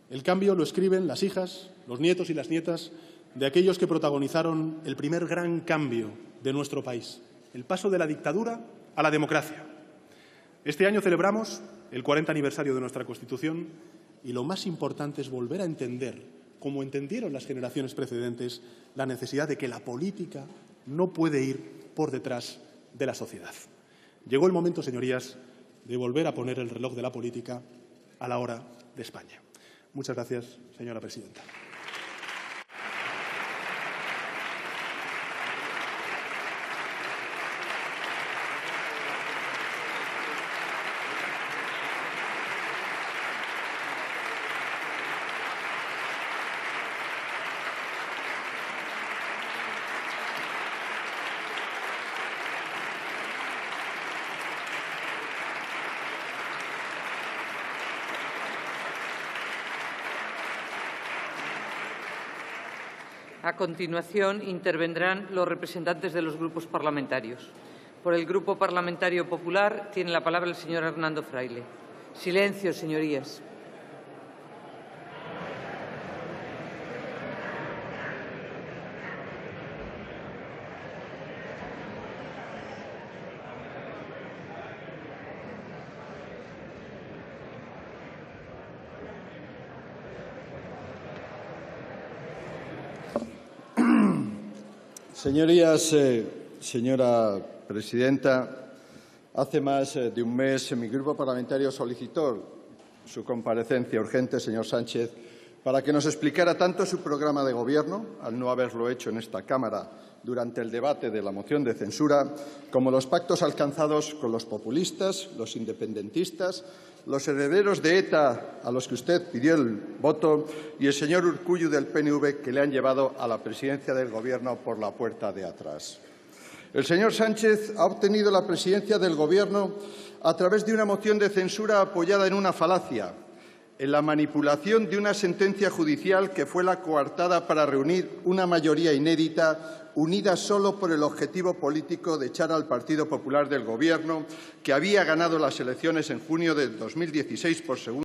El cambio lo escriben las hijas, los nietos y las nietas de aquellos que protagonizaron el primer gran cambio de nuestro país, el paso de la dictadura a la democracia. Este año celebramos el 40 aniversario de nuestra Constitución y lo más importante es volver a entender, como entendieron las generaciones precedentes, la necesidad de que la política no puede ir por detrás de la sociedad. Llegó el momento, señorías, de volver a poner el reloj de la política a la hora de España. Muchas gracias, señora presidenta. A continuación, intervendrán los representantes de los grupos parlamentarios. Por el Grupo Parlamentario Popular tiene la palabra el señor Hernando Fraile. Silencio, señorías. Señorías, señora presidenta, hace más de un mes mi grupo parlamentario solicitó su comparecencia urgente, señor Sánchez, para que nos explicara tanto su programa de Gobierno, al no haberlo hecho en esta Cámara durante el debate de la moción de censura, como los pactos alcanzados con los populistas, los independentistas, los herederos de ETA a los que usted pidió el voto y el señor Urkullu del PNV que le han llevado a la presidencia del Gobierno por la puerta de atrás. El señor Sánchez ha obtenido la presidencia del Gobierno a través de una moción de censura apoyada en una falacia, en la manipulación de una sentencia judicial que fue la coartada para reunir una mayoría inédita, unida solo por el objetivo político de echar al Partido Popular del Gobierno, que había ganado las elecciones en junio de 2016 por segunda